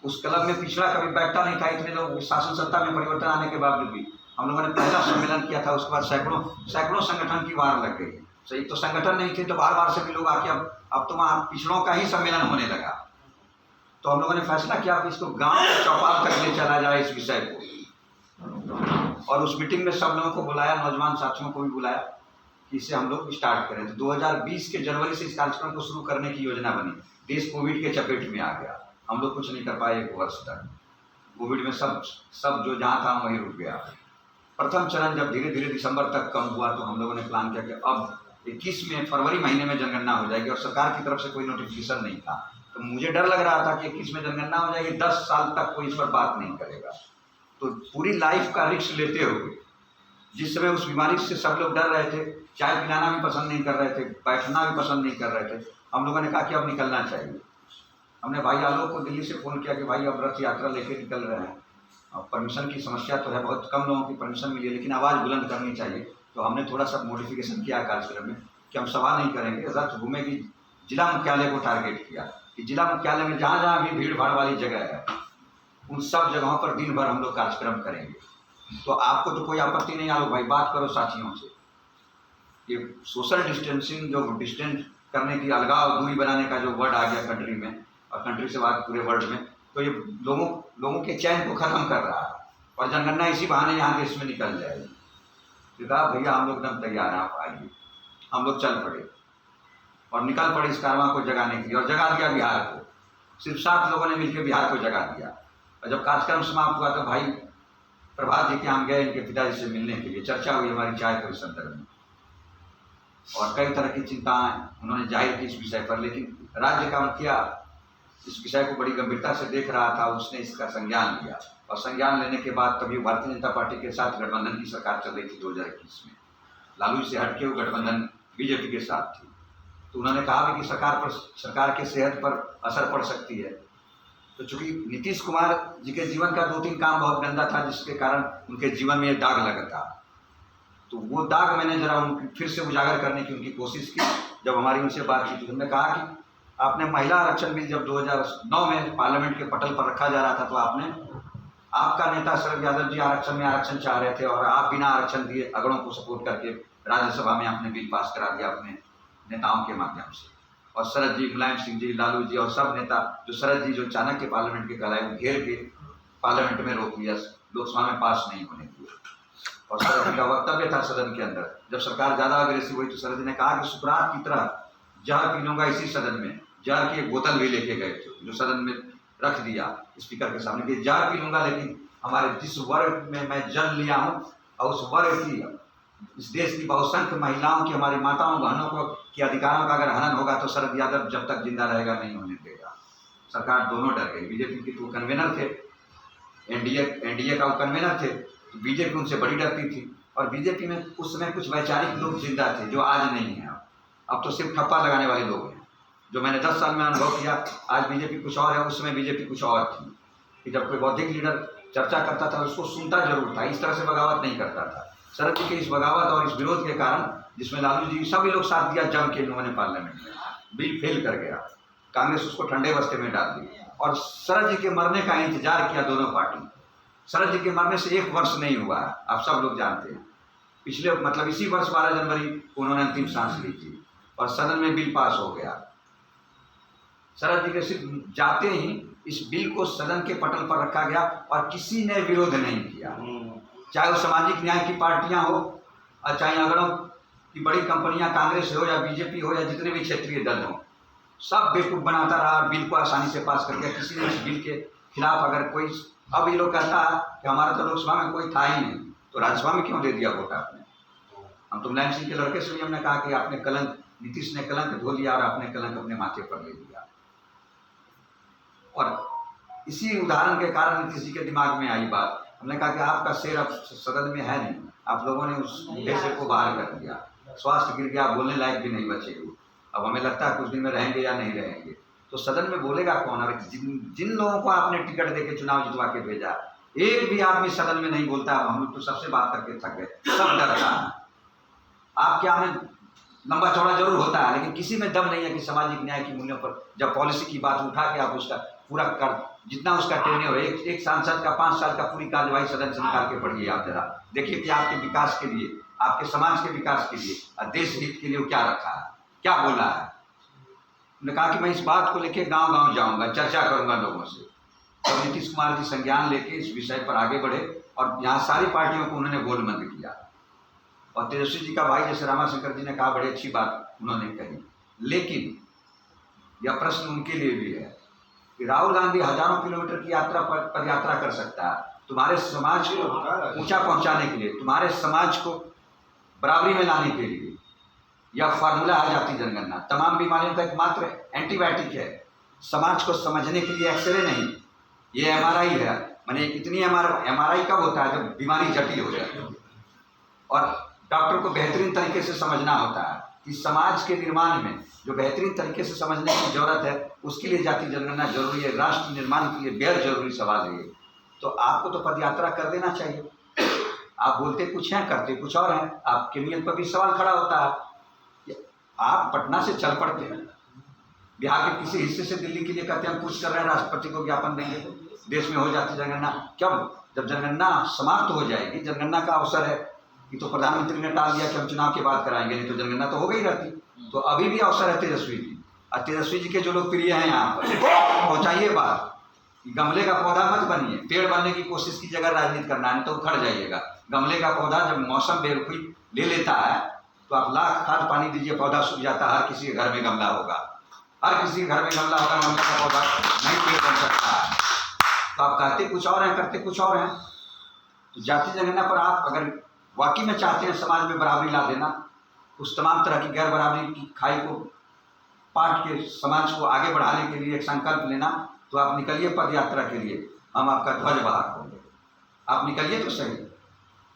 उस क्लब में पिछड़ा कभी बैठता नहीं था, इतने लोग शासन सत्ता में परिवर्तन आने के बावजूद भी हम लोगों ने पहला सम्मेलन किया था। उसके बाद सैकड़ों संगठन की वार लग गई। सही तो संगठन नहीं थे तो बार से भी लोग आके अब तो वहाँ पिछड़ों का ही सम्मेलन होने लगा। तो हम लोगों ने फैसला किया कि इसको गांव के चौपाल तक ले चला जाए इस विषय को, और उस मीटिंग में सब लोगों को बुलाया, नौजवान साथियों को भी बुलाया कि इसे हम लोग स्टार्ट करें। तो 2020 के जनवरी से इस कार्यक्रम को शुरू करने की योजना बनी। देश कोविड के चपेट में आ गया, हम लोग कुछ नहीं कर पाए 1 वर्ष तक। कोविड में सब जो जहाँ था वहीं रुक गया। प्रथम चरण जब धीरे धीरे दिसंबर तक कम हुआ तो हम लोगों ने प्लान किया कि अब 21 में फरवरी महीने में जनगणना हो जाएगी, और सरकार की तरफ से कोई नोटिफिकेशन नहीं था। तो मुझे डर लग रहा था कि 21 में जनगणना हो जाएगी, 10 साल तक कोई इस पर बात नहीं करेगा। तो पूरी लाइफ का रिस्क लेते हुए, जिस समय उस बीमारी से सब लोग डर रहे थे, चाय पिलाना भी पसंद नहीं कर रहे थे, बैठना भी पसंद नहीं कर रहे थे, हम लोगों ने कहा कि अब निकलना चाहिए। हमने भाई आलोक को दिल्ली से फ़ोन किया कि भाई अब रथ यात्रा लेके निकल रहे हैं, और परमिशन की समस्या तो है, बहुत कम लोगों की परमिशन मिली है, लेकिन आवाज़ बुलंद करनी चाहिए। तो हमने थोड़ा सा मॉडिफिकेशन किया कार्यक्रम में कि हम सभा नहीं करेंगे, रथ घूमेगी। जिला मुख्यालय को टारगेट किया कि जिला मुख्यालय में जहाँ जहाँ भी भीड़ भाड़ वाली जगह है उन सब जगहों पर दिन भर हम लोग कार्यक्रम करेंगे। तो आपको तो कोई आपत्ति नहीं आलोक भाई, बात करो साथियों से। ये सोशल डिस्टेंसिंग, जो डिस्टेंस करने की, अलगाव दूरी बनाने का जो वर्ड आ गया कंट्री में, और कंट्री से बात पूरे वर्ल्ड में, तो ये लोगों के चैन को ख़त्म कर रहा है, और जनगणना इसी बहाने यहाँ देश में निकल जाएगी। तो कहा भैया हम लोग एकदम तैयार हैं, आप आइए। हम लोग चल पड़े और निकल पड़े इस कारवां को जगाने के लिए, और जगा दिया बिहार को। सिर्फ 7 लोगों ने मिलकर बिहार को जगा दिया। और जब कार्यक्रम समाप्त हुआ तो भाई प्रभात जी के हम गए इनके पिताजी से मिलने के लिए, चर्चा हुई हमारी चाय के संदर्भ में, और कई तरह की चिंताएं उन्होंने जाहिर की इस विषय पर। लेकिन राज्य का मुखिया इस विषय को बड़ी गंभीरता से देख रहा था, उसने इसका संज्ञान लिया, और संज्ञान लेने के बाद तभी भारतीय जनता पार्टी के साथ गठबंधन की सरकार चल रही थी 2021 में। लालू से हटके वो गठबंधन बीजेपी के साथ थी। तो उन्होंने कहा भी कि सरकार के सेहत पर असर पड़ सकती है। तो चूंकि नीतीश कुमार जी के जीवन का 2-3 काम बहुत गंदा था, जिसके कारण उनके जीवन में ये दाग लगा था। तो वो दाग मैंने जरा फिर से उजागर करने की उनकी कोशिश की। जब हमारी उनसे बातचीत हुई, उन्होंने कहा कि आपने महिला आरक्षण बिल जब 2009 में पार्लियामेंट के पटल पर रखा जा रहा था, तो आपका नेता शरद यादव जी आरक्षण चाह रहे थे, और आप बिना आरक्षण दिए अगड़ों को सपोर्ट करके राज्यसभा में आपने बिल पास करा दिया अपने नेताओं के माध्यम से। और शरद जी, मुलायम सिंह जी, लालू जी और सब नेता, जो शरद जी जो चाणक्य पार्लियामेंट के कहलाए, घेर के पार्लियामेंट में रोक लिया, लोकसभा में पास नहीं होने दिया। और शरद जी का वक्तव्य था सदन के अंदर, जब सरकार ज़्यादा अग्रेसिव हुई तो शरद जी ने कहा कि सुकरात की तरह जहर पी लूँगा इसी सदन में। जहर की एक बोतल भी लेके गए थे, जो सदन में रख दिया स्पीकर के सामने कि जहर पी लूँगा, लेकिन हमारे जिस वर्ग में मैं जन्म लिया हूँ, और उस वर्ग की, इस देश की बहुसंख्य महिलाओं की, हमारी माताओं बहनों को के अधिकारों का अगर हनन होगा तो शरद यादव जब तक जिंदा रहेगा नहीं होने देगा। सरकार दोनों डर गई। बीजेपी के तो कन्वेनर थे, एनडीए का वो कन्वेनर थे, तो बीजेपी उनसे बड़ी डरती थी। और बीजेपी में उस समय कुछ वैचारिक लोग जिंदा थे जो आज नहीं है। अब तो सिर्फ ठप्पा लगाने वाले लोग हैं, जो मैंने 10 साल में अनुभव किया। आज बीजेपी कुछ और है, उस समय बीजेपी कुछ और थी कि जब कोई बौद्धिक लीडर चर्चा करता था उसको सुनता जरूर था, इस तरह से बगावत नहीं करता था। शरद जी के इस बगावत और इस विरोध के कारण, जिसमें लालू जी सभी लोग साथ दिया जम के, इन्होंने पार्लियामेंट में बिल फेल कर गया, कांग्रेस उसको ठंडे बस्ते में डाल दी। और शरद जी के मरने का इंतजार किया दोनों पार्टी। शरद जी के मरने से 1 वर्ष नहीं हुआ, आप सब लोग जानते हैं। पिछले मतलब इसी वर्ष 12 जनवरी को उन्होंने अंतिम सांस ली थी, और सदन में बिल पास हो गया। शरद जी के सिर्फ जाते ही इस बिल को सदन के पटल पर रखा गया, और किसी ने विरोध नहीं किया, चाहे वो सामाजिक न्याय की पार्टियां हो, और चाहे अगड़ों की बड़ी कंपनियां, कांग्रेस हो या बीजेपी हो या जितने भी क्षेत्रीय दल हो, सब बेवकूफ़ बनाता रहा और बिल को आसानी से पास कर दिया। किसी ने इस बिल के खिलाफ अगर कोई, अब ये लोग कहता है कि हमारा तो लोकसभा में कोई था ही नहीं, तो राज्यसभा में क्यों दे दिया वोट आपने। हम तो मुलायम सिंह के लड़के से भी हमने कहा कि आपने कलंक, नीतीश ने कलंक धो लिया और आपने कलंक अपने माथे पर ले लिया। और इसी उदाहरण के कारण नीतीश जी के दिमाग में आई बात। हमने कहा कि आपका शेर अब सदन में है नहीं, आप लोगों ने उस शेर को बाहर कर दिया, स्वास्थ्य गिर गया, बोलने लायक भी नहीं बचे। अब हमें लगता है कुछ दिन में रहेंगे या नहीं रहेंगे, तो सदन में बोलेगा कौन। और जिन लोगों को आपने टिकट देके चुनाव जितवा के भेजा, एक भी आदमी सदन में नहीं बोलता। हम लोग तो सबसे बात करके थक गए, सब डरता है। आप क्या, हमें लंबा चौड़ा जरूर होता है, लेकिन किसी में दम नहीं है कि सामाजिक न्याय की मूल्यों पर जब पॉलिसी की बात उठा के आप उसका पूरा कर, जितना उसका टेन्योर हो, एक सांसद का 5 साल का पूरी कार्यवाही सदन से निकाल के पढ़िए। आप जरा देखिए कि आपके विकास के लिए, आपके समाज के विकास के लिए और देश हित के लिए क्या रखा है, क्या बोला है। उन्होंने कहा कि मैं इस बात को लेके गांव-गांव जाऊंगा, चर्चा करूंगा लोगों से। तो नीतीश कुमार जी संज्ञान लेके इस विषय पर आगे बढ़े, और यहाँ सारी पार्टियों को उन्होंने गोलबंद किया। और तेजस्वी जी का भाई जैसे रामाशंकर जी ने कहा, बड़ी अच्छी बात उन्होंने कही। लेकिन यह प्रश्न उनके लिए भी है कि राहुल गांधी हजारों किलोमीटर की यात्रा पर यात्रा कर सकता है तुम्हारे समाज को ऊंचा पहुंचाने के लिए, तुम्हारे समाज को बराबरी में लाने के लिए। यह फार्मूला है जाति जनगणना। तमाम बीमारियों का एकमात्र एंटीबायोटिक है। समाज को समझने के लिए एक्सरे नहीं, ये MRI है। मैंने इतनी MRI कब होता है? जब बीमारी जटिल हो जाती है। और डॉक्टर को बेहतरीन तरीके से समझना होता है कि समाज के निर्माण में जो बेहतरीन तरीके से समझने की जरूरत है, उसके लिए जाति जनगणना जरूरी है। राष्ट्र निर्माण के लिए बेहद जरूरी सवाल है ये। तो आपको तो पदयात्रा कर देना चाहिए। आप बोलते कुछ हैं, करते कुछ और हैं। आपके नियत पर भी सवाल खड़ा होता है कि आप पटना से चल पड़ते हैं, बिहार के किसी हिस्से से दिल्ली के लिए कहते हैं हम कुछ कर रहे हैं, राष्ट्रपति को ज्ञापन देंगे, देश में हो जाती जनगणना। कब? जब जनगणना समाप्त हो जाएगी। जनगणना का अवसर है कि तो प्रधानमंत्री ने टाल दिया कि हम चुनाव के बाद कराएंगे, नहीं तो जनगणना तो हो गई रहती। तो अभी भी अवसर है तेजस्वी जी, और तेजस्वी जी के जो लोग प्रिय हैं यहाँ पर, पहुँचाइए बात। गमले का पौधा मत बनिए, पेड़ बनने की कोशिश की जगह राजनीति करना है तो उखड़ जाइएगा। गमले का पौधा जब मौसम बेरुखी ले लेता है तो आप लाख खाद पानी दीजिए, पौधा सूख जाता है। हर किसी के घर में गमला होगा, हर किसी के घर में गमला होगा, गमले का पौधा नहीं पेड़ बन सकता है। तो आप कहते कुछ और हैं, करते कुछ और हैं। तो जाति जनगणना पर आप अगर वाकई में चाहते हैं समाज में बराबरी ला देना, उस तमाम तरह की गैर बराबरी की खाई को पाट के समाज को आगे बढ़ाने के लिए एक संकल्प लेना, तो आप निकलिए पद यात्रा के लिए, हम आपका ध्वज बाहर होंगे। आप निकलिए तो सही।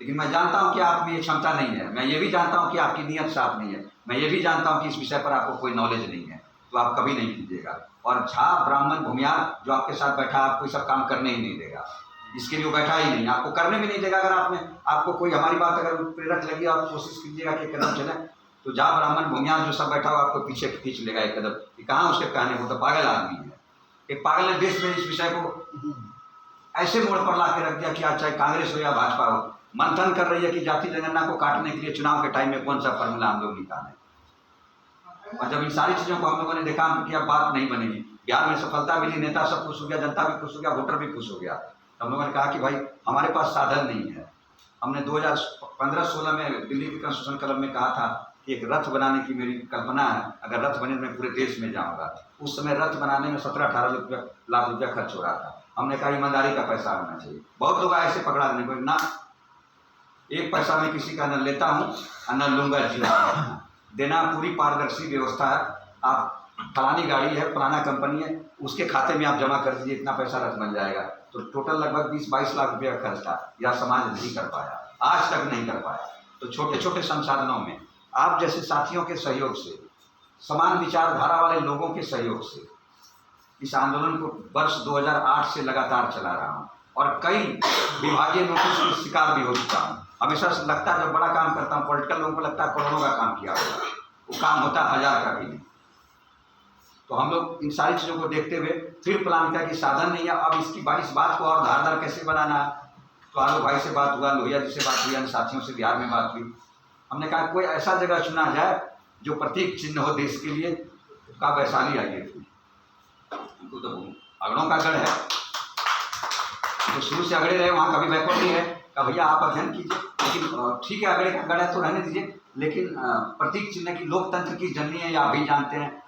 लेकिन मैं जानता हूं कि आप में ये क्षमता नहीं है। मैं ये भी जानता हूं कि आपकी नीयत साफ नहीं है। मैं ये भी जानता हूं कि इस विषय पर आपको कोई नॉलेज नहीं है, तो आप कभी नहीं कीजिएगा। और झा ब्राह्मण भूमियार जो आपके साथ बैठा, आपको सब काम करने ही नहीं देगा। इसके लिए वो बैठा ही नहीं, आपको करने भी नहीं देगा। अगर आपको कोई हमारी बात अगर प्रेरक लगी और कोशिश कीजिएगा कि कदम चले, तो झा ब्राह्मण भूमियार जो सब बैठा हो आपको पीछे खींच लेगा एक कदम कि कहाँ उसके कहने को, तो पागल आदमी है। एक पागल ने देश में इस विषय को ऐसे मोड़ पर ला के रख दिया कि आज चाहे कांग्रेस हो या भाजपा हो, मंथन कर रही है कि जाति जनगणना को काटने के लिए चुनाव के टाइम में कौन सा फॉर्मूला हम लोग निकालें। और जब इन सारी चीज़ों को हम लोगों ने देखा कि अब बात नहीं बनेगी, बिहार में सफलता मिली, नेता सब खुश हो गया, जनता भी खुश हो गया, वोटर भी खुश हो गया, तो हम लोगों ने कहा कि भाई हमारे पास साधन नहीं है। हमने 2015-16 में दिल्ली के कंस्ट्रक्शन क्लब में कहा था कि एक रथ बनाने की मेरी कल्पना है, अगर रथ बने तो मैं पूरे देश में जाऊँगा। उस समय रथ बनाने में 17-18 लाख रुपया खर्च हो रहा था। हमने कहा ईमानदारी का पैसा होना चाहिए। बहुत लोग ऐसे पकड़ा देने को, ना एक पैसा मैं किसी का न लेता हूँ और न लूँगा। जीवन देना पूरी पारदर्शी व्यवस्था है। आप फलानी गाड़ी है, फलाना कंपनी है, उसके खाते में आप जमा कर दीजिए, इतना पैसा रथ बन जाएगा। तो टोटल लगभग 20-22 लाख रुपया खर्च था। यह समाज नहीं कर पाया, आज तक नहीं कर पाया। तो छोटे छोटे संसाधनों में आप जैसे साथियों के सहयोग से, समान विचारधारा वाले लोगों के सहयोग से इस आंदोलन को वर्ष 2008 से लगातार चला रहा हूँ और कई विभागीय नोटिस के शिकार भी हो चुका हूँ। हमेशा से लगता है जब बड़ा काम करता हूँ, पॉलिटिकल लोगों को लगता है करोड़ों का काम किया होगा, वो काम होता है 1000 का भी नहीं। तो हम लोग इन सारी चीज़ों को देखते हुए फिर प्लान किया कि साधन नहीं है, अब इसकी इस बात को और धारदार कैसे बनाना है। तो आलोक भाई से बात हुआ, लोहिया जी से बात हुई, अन्य साथियों से बिहार में बात हुई। हमने कहा कोई ऐसा जगह चुना जाए जो प्रतीक चिन्ह हो देश के लिए। का वैशाली आइए, उनको तो अगड़ों का गढ़ है, तो शुरू से अगड़े रहे, वहाँ कभी बैकवर्ड नहीं है। कहा भैया आप अध्ययन कीजिए, लेकिन ठीक है अगड़े का गढ़ है तो रहने दीजिए, लेकिन प्रतीक चिन्ह की लोकतंत्र की जननी है, या आप भी जानते हैं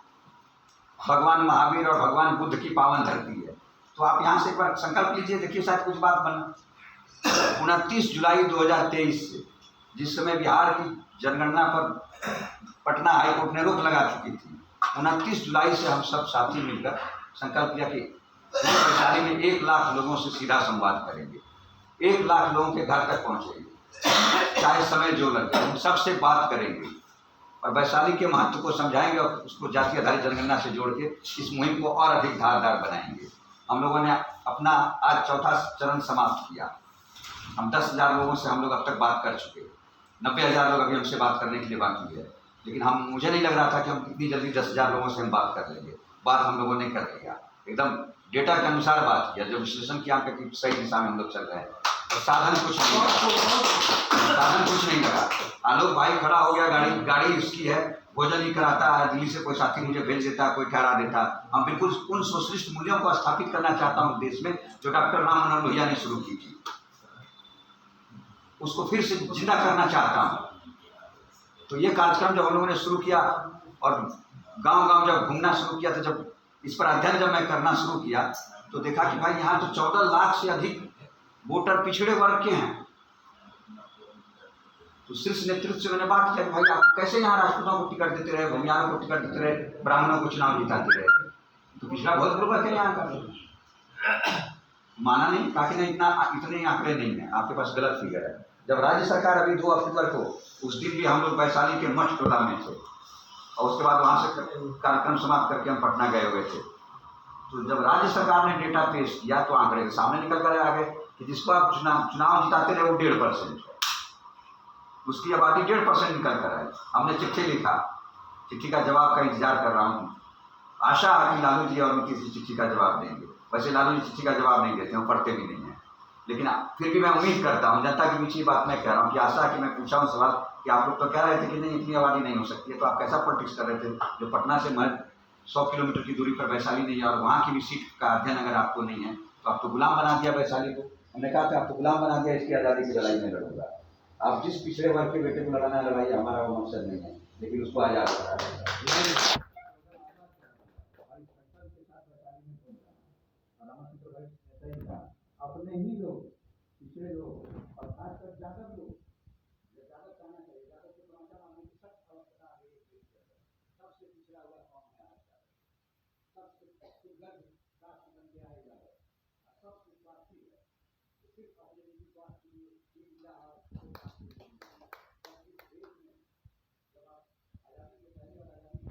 भगवान महावीर और भगवान बुद्ध की पावन धरती है। तो आप यहाँ से एक बार संकल्प लीजिए, देखिए शायद कुछ बात बना। 29 जुलाई 2023 से, जिस समय बिहार की जनगणना पर पटना हाईकोर्ट ने रोक लगा चुकी थी, 29 जुलाई से हम सब साथी मिलकर संकल्प लिया कि वैशाली में 1 लाख लोगों से सीधा संवाद करेंगे, 1 लाख लोगों के घर तक पहुँचेंगे, चाहे समय जो लगे, हम सबसे बात करेंगे और वैशाली के महत्व को समझाएंगे और उसको जाति आधारित जनगणना से जोड़ के इस मुहिम को और अधिक धारदार बनाएंगे। हम लोगों ने अपना आज चौथा चरण समाप्त किया। हम 10,000 लोगों से हम लोग अब तक बात कर चुके हैं, 90,000 लोग अभी हमसे बात करने के लिए बाकी है। लेकिन मुझे नहीं लग रहा था कि हम इतनी जल्दी 10,000 लोगों से हम बात कर लेंगे। बात हम लोगों ने कर लिया, एकदम डेटा के अनुसार बात किया, जब विश्लेषण किया कि सही दिशा में हम लोग चल रहे हैं। और साधन कुछ नहीं लगा। आलोक भाई खड़ा हो गया, गाड़ी उसकी है, भोजन ही कराता है, दिल्ली से कोई साथी मुझे भेज देता, कोई ठहरा देता। हम बिल्कुल उन सोशलिस्ट मूल्यों को स्थापित करना चाहता हूँ देश में जो डॉक्टर राम मनोहर लोहिया ने शुरू की थी, उसको फिर से जिंदा करना चाहता हूँ। तो ये कार्यक्रम जब हम लोगों ने शुरू किया और गांव-गांव जब घूमना शुरू किया, तो जब इस पर अध्ययन जब मैं करना शुरू किया तो देखा कि भाई यहाँ तो 14 लाख से अधिक वोटर पिछड़े वर्ग के हैं। तो शीर्ष नेतृत्व से मैंने बात किया कि भाई आप कैसे यहाँ राजपूतों को टिकट देते रहे, भूमियारों को टिकट देते रहे, ब्राह्मणों को चुनाव जिताते रहे, तो पिछड़ा बहुत गुरुवर्ग है यहाँ का। माना नहीं, कहा कि नहीं इतने आंकड़े नहीं है, आपके पास गलत फिगर है। जब राज्य सरकार अभी 2 अक्टूबर को, उस दिन भी हम लोग वैशाली के मठ टोला में थे और उसके बाद वहाँ से कार्यक्रम समाप्त करके हम पटना गए हुए थे। तो जब राज्य सरकार ने डेटा पेश किया तो आंकड़े के सामने निकल कर आगे कि जिसको आप चुनाव जिताते रहे वो 1.5% है, उसकी आबादी 1.5% निकल कर आए। हमने चिट्ठी लिखा, चिट्ठी का जवाब का इंतजार कर रहा हूँ, आशा है कि लालू जी और किसी चिट्ठी का जवाब देंगे। वैसे लालू जी चिट्ठी का जवाब नहीं देते, हम पढ़ते भी नहीं हैं, लेकिन फिर भी मैं उम्मीद करता हूँ, जनता के बीच ये बात मैं कह रहा हूँ कि आशा कि मैं पूछा हूँ सवाल कि आप लोग तो कह रहे थे कि नहीं इतनी आबादी नहीं हो सकती है, तो आप कैसा पॉलिटिक्स कर रहे थे जो पटना से महज 100 किलोमीटर की दूरी पर वैशाली नहीं है और वहाँ की भी सीट का अध्ययन अगर आपको नहीं है तो आप तो गुलाम बना दिया वैशाली को। हमने कहा था आपको गुलाम बना दिया, इसकी आज़ादी की लड़ाई में लड़ूंगा। आप जिस पिछड़े वर्ग के बेटे को लड़ाना लड़ाई हमारा वो मकसद नहीं है, लेकिन उसको आज़ाद करा अपने ही लोग, पिछड़े लोग और खासकर जादव लोग, जादव कहना चाहिए, जादव के प्रवक्ता मानने की सब अवस्था आगे सबसे पिछड़ा हुआ कौन है आज का, सबसे दुर्गंध कास्ट बन गया है जादव, सबसे स्वार्थी है, सिर्फ अपने निजी स्वार्थ के लिए जिला और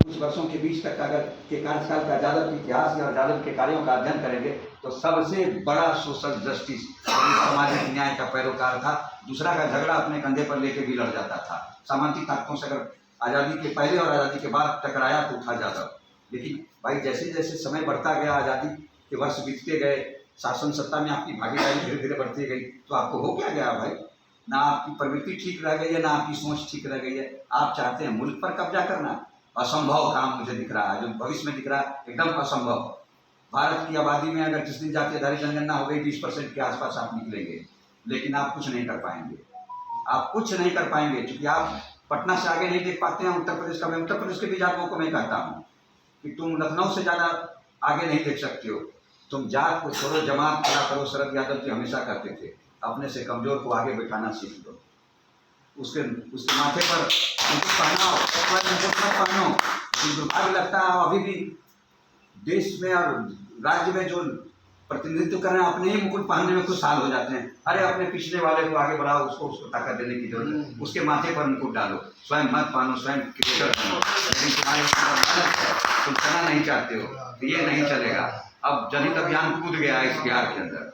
कुछ वर्षों के बीच तक अगर के कार्यकाल का यादव के इतिहास और यादव के कार्यों का अध्ययन करेंगे तो सबसे बड़ा सोशल जस्टिस सामाजिक न्याय का पैरोकार था। दूसरा का झगड़ा अपने कंधे पर लेके भी लड़ जाता था। सामाजिक ताकतों से अगर आज़ादी के पहले और आज़ादी के बाद टकराया तो था यादव। लेकिन भाई जैसे जैसे समय बढ़ता गया, आज़ादी के वर्ष बीतते गए, शासन सत्ता में आपकी भागीदारी धीरे धीरे बढ़ती गई, तो आपको हो क्या गया भाई, ना आपकी प्रवृत्ति ठीक रह गई है, ना आपकी सोच ठीक रह गई है। आप चाहते हैं मुल्क पर कब्जा करना, असंभव काम मुझे दिख रहा है, जो भविष्य में दिख रहा है एकदम असंभव। भारत की आबादी में अगर जिस दिन जाति आधारित जनगणना हो गई 20% के आसपास आप निकलेंगे, लेकिन आप कुछ नहीं कर पाएंगे, आप कुछ नहीं कर पाएंगे, क्योंकि आप पटना से आगे नहीं देख पाते हैं उत्तर प्रदेश का। मैं उत्तर प्रदेश के भी जातों को मैं कहता हूँ कि तुम लखनऊ से ज़्यादा आगे नहीं देख सकते हो। तुम जात को छोड़ो, जमात खड़ा करो। शरद यादव जी हमेशा कहते थे अपने से कमजोर को आगे बैठाना सीख लो, उसके माथे पर मुकुट पहनाओ, मुकुट मत पहनो। दुर्भाग्य लगता है अभी भी देश में और राज्य में जो प्रतिनिधित्व कर रहे हैं अपने ही मुकुट पहनने में कुछ साल हो जाते हैं। अरे अपने पिछले वाले को आगे बढ़ाओ, उसको ताकत देने की जरूरत है, उसके माथे पर मुकुट डालो, स्वयं मत पहनो, स्वयं क्रिएटर बनो। लेकिन तुम्हारे तुम चलना नहीं चाहते हो तो ये नहीं चलेगा। अब जनहित अभियान कूद गया है इस बिहार के अंदर।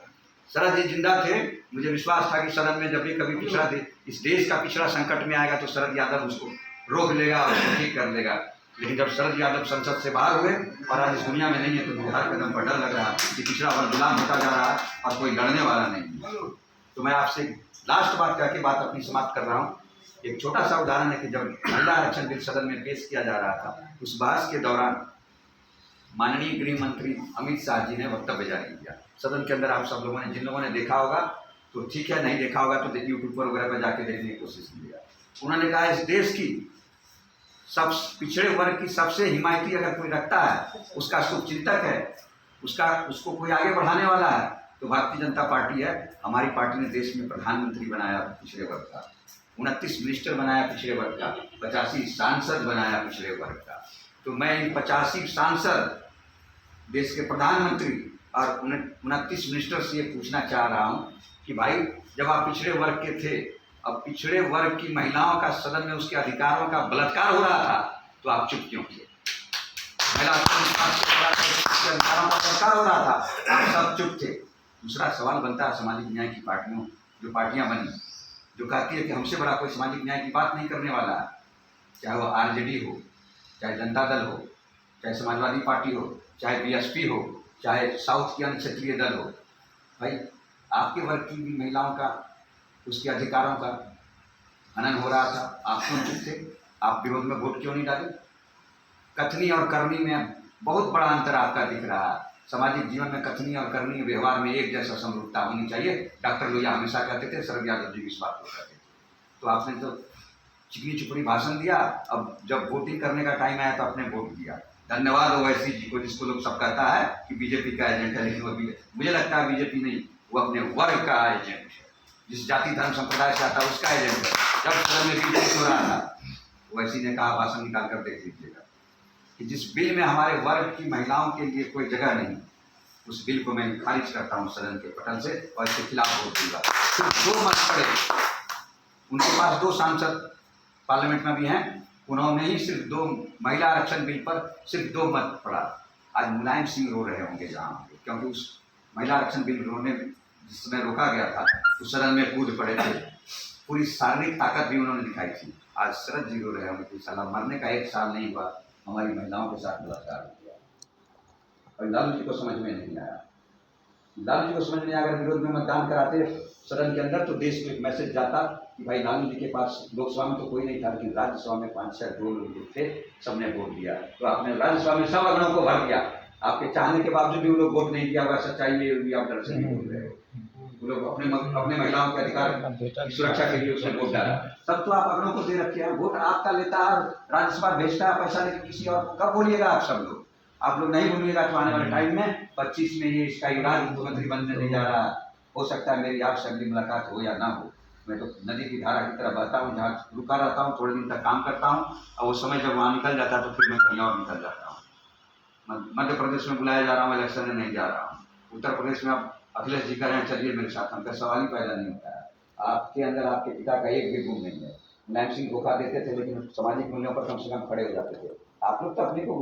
शरद जी जिंदा थे, मुझे विश्वास था कि सदन में जब भी कभी पिछड़ा थे, इस देश का पिछड़ा संकट में आएगा तो शरद यादव उसको रोक लेगा और उसको ठीक कर लेगा। लेकिन जब शरद यादव संसद से बाहर हुए और आज इस दुनिया में नहीं है, तो मुझे हर कदम पर डर लग रहा है कि पिछड़ा वर्ग गुलाम होता जा रहा है और कोई लड़ने वाला नहीं है। तो मैं आपसे लास्ट बात कह के बात अपनी समाप्त कर रहा हूँ। एक छोटा सा उदाहरण है कि जब महिला आरक्षण बिल सदन में पेश किया जा रहा था, उस बहस के दौरान माननीय गृह मंत्री अमित शाह जी ने वक्तव्य जारी किया सदन के अंदर। आप सब लोगों ने, जिन लोगों ने देखा होगा तो ठीक है, नहीं देखा होगा तो यूट्यूब पर वगैरह पर जाके देखने की कोशिश कीजिएगा। उन्होंने कहा इस देश की सब पिछड़े वर्ग की सबसे हिमायती अगर कोई रखता है, उसका शुभचिंतक है, उसको कोई आगे बढ़ाने वाला है तो भारतीय जनता पार्टी है। हमारी पार्टी ने देश में प्रधानमंत्री बनाया पिछड़े वर्ग का, 29 मिनिस्टर बनाया पिछड़े वर्ग का, 85 सांसद बनाया पिछड़े वर्ग का। तो मैं इन 85 सांसद, देश के प्रधानमंत्री और 29 मिनिस्टर से ये पूछना चाह रहा हूँ कि भाई जब आप पिछड़े वर्ग के थे, अब पिछड़े वर्ग की महिलाओं का सदन में उसके अधिकारों का बलात्कार हो रहा था तो आप चुप क्यों थे? महिला अधिकारों का बलात्कार हो रहा था, आप सब चुप थे। दूसरा सवाल बनता है सामाजिक न्याय की पार्टियों, जो पार्टियां बनी, जो कहती है कि हमसे बड़ा कोई सामाजिक न्याय की बात नहीं करने वाला है, चाहे वो आरजेडी हो, चाहे जनता दल हो, चाहे समाजवादी पार्टी हो, चाहे बीएसपी हो, चाहे साउथ की अन्य क्षेत्रीय दल हो। भाई आपके वर्ग की भी महिलाओं का, उसके अधिकारों का हनन हो रहा था, आप क्यों चुप थे? आप विरोध में वोट क्यों नहीं डाले? कथनी और करनी में बहुत बड़ा अंतर आपका दिख रहा है। सामाजिक जीवन में कथनी और करनी व्यवहार में एक जैसा समरूपता होनी चाहिए। डॉक्टर लोहिया हमेशा कहते थे, शरद यादव जी भी इस बात को कहते थे। तो आपने तो चिकनी चुपड़ी भाषण दिया, अब जब वोटिंग करने का टाइम आया तो अपने वोट दिया। धन्यवाद ओवैसी जी को, जिसको लोग सब कहता है कि बीजेपी का एजेंट है, लेकिन वो मुझे लगता है बीजेपी नहीं, वो अपने वर्ग का एजेंट है, जिस जाति धर्म संप्रदाय से आता है उसका एजेंट है। जब सदन में बीजेपी हो रहा था, ओवैसी ने कहा, भाषण निकाल कर देख लीजिएगा कि जिस बिल में हमारे वर्ग की महिलाओं के लिए कोई जगह नहीं, उस बिल को मैं खारिज करता हूँ सदन के पटल से और इसके खिलाफ वोट दूंगा। सिर्फ 2 मत पड़े, उनके पास 2 सांसद पार्लियामेंट में भी हैं, उन्होंने ही सिर्फ 2 महिला आरक्षण बिल पर सिर्फ 2 मत पड़ा। आज मुलायम सिंह रो रहे होंगे जहाँ, क्योंकि उस महिला आरक्षण बिल रोने जिस समय रोका गया था उस सदन में कूद पड़े थे, पूरी शारीरिक ताकत भी उन्होंने दिखाई थी। आज शरद जी रो रहे होंगे कि साला मरने का 1 साल नहीं हुआ, हमारी महिलाओं के साथ बलात्कार हो गया। और लालू जी को समझ में नहीं आया, लालू जी को समझ में अगर विरोध में मतदान कराते सदन के अंदर तो देश को एक मैसेज जाता कि भाई लालू जी के पास लोकसभा में तो कोई नहीं था, लेकिन राज्यसभा में 5-6 लोग थे, सबने वोट दिया। तो आपने राज्यसभा में सब अगड़ों को भर दिया, आपके चाहने के बावजूद भी वो लोग वोट नहीं दिया होगा। सच्चाई ये भी आप डर से नहीं बोल रहे हो। वो लोग अपने महिलाओं के अधिकार की सुरक्षा के लिए उसने वोट डाला, तब तो आप अगड़ों को दे रखे हैं। वोट आपका लेता है, राज्यसभा भेजता है पैसा लेकर किसी और को। कब बोलिएगा आप सब लोग? आप लोग नहीं बोलिएगा तो आने वाले टाइम में 25 में ये इसका युवराज मुख्यमंत्री बनने नहीं जा रहा। हो सकता है मेरी आपसे अगली मुलाकात हो या ना हो। मैं तो नदी की धारा की तरह बहता हूँ, जहाँ रुका रहता हूँ, थोड़े दिन तक काम करता हूँ और वो समय जब वहाँ निकल जाता है तो फिर मैं कहीं और निकल जाता हूँ। मध्य प्रदेश में बुलाया जा रहा हूँ, इलेक्शन में नहीं जा रहा हूँ। उत्तर प्रदेश में आप अखिलेश जी कह रहे हैं चलिए मेरे साथ, हमका सवाल ही पैदा नहीं होता है। आपके अंदर आपके पिता का एक भी गुण नहीं है। मुलायम सिंह धोखा देते थे, लेकिन सामाजिक मूल्यों पर कम से कम खड़े हो जाते थे। आप लोग तो अपने को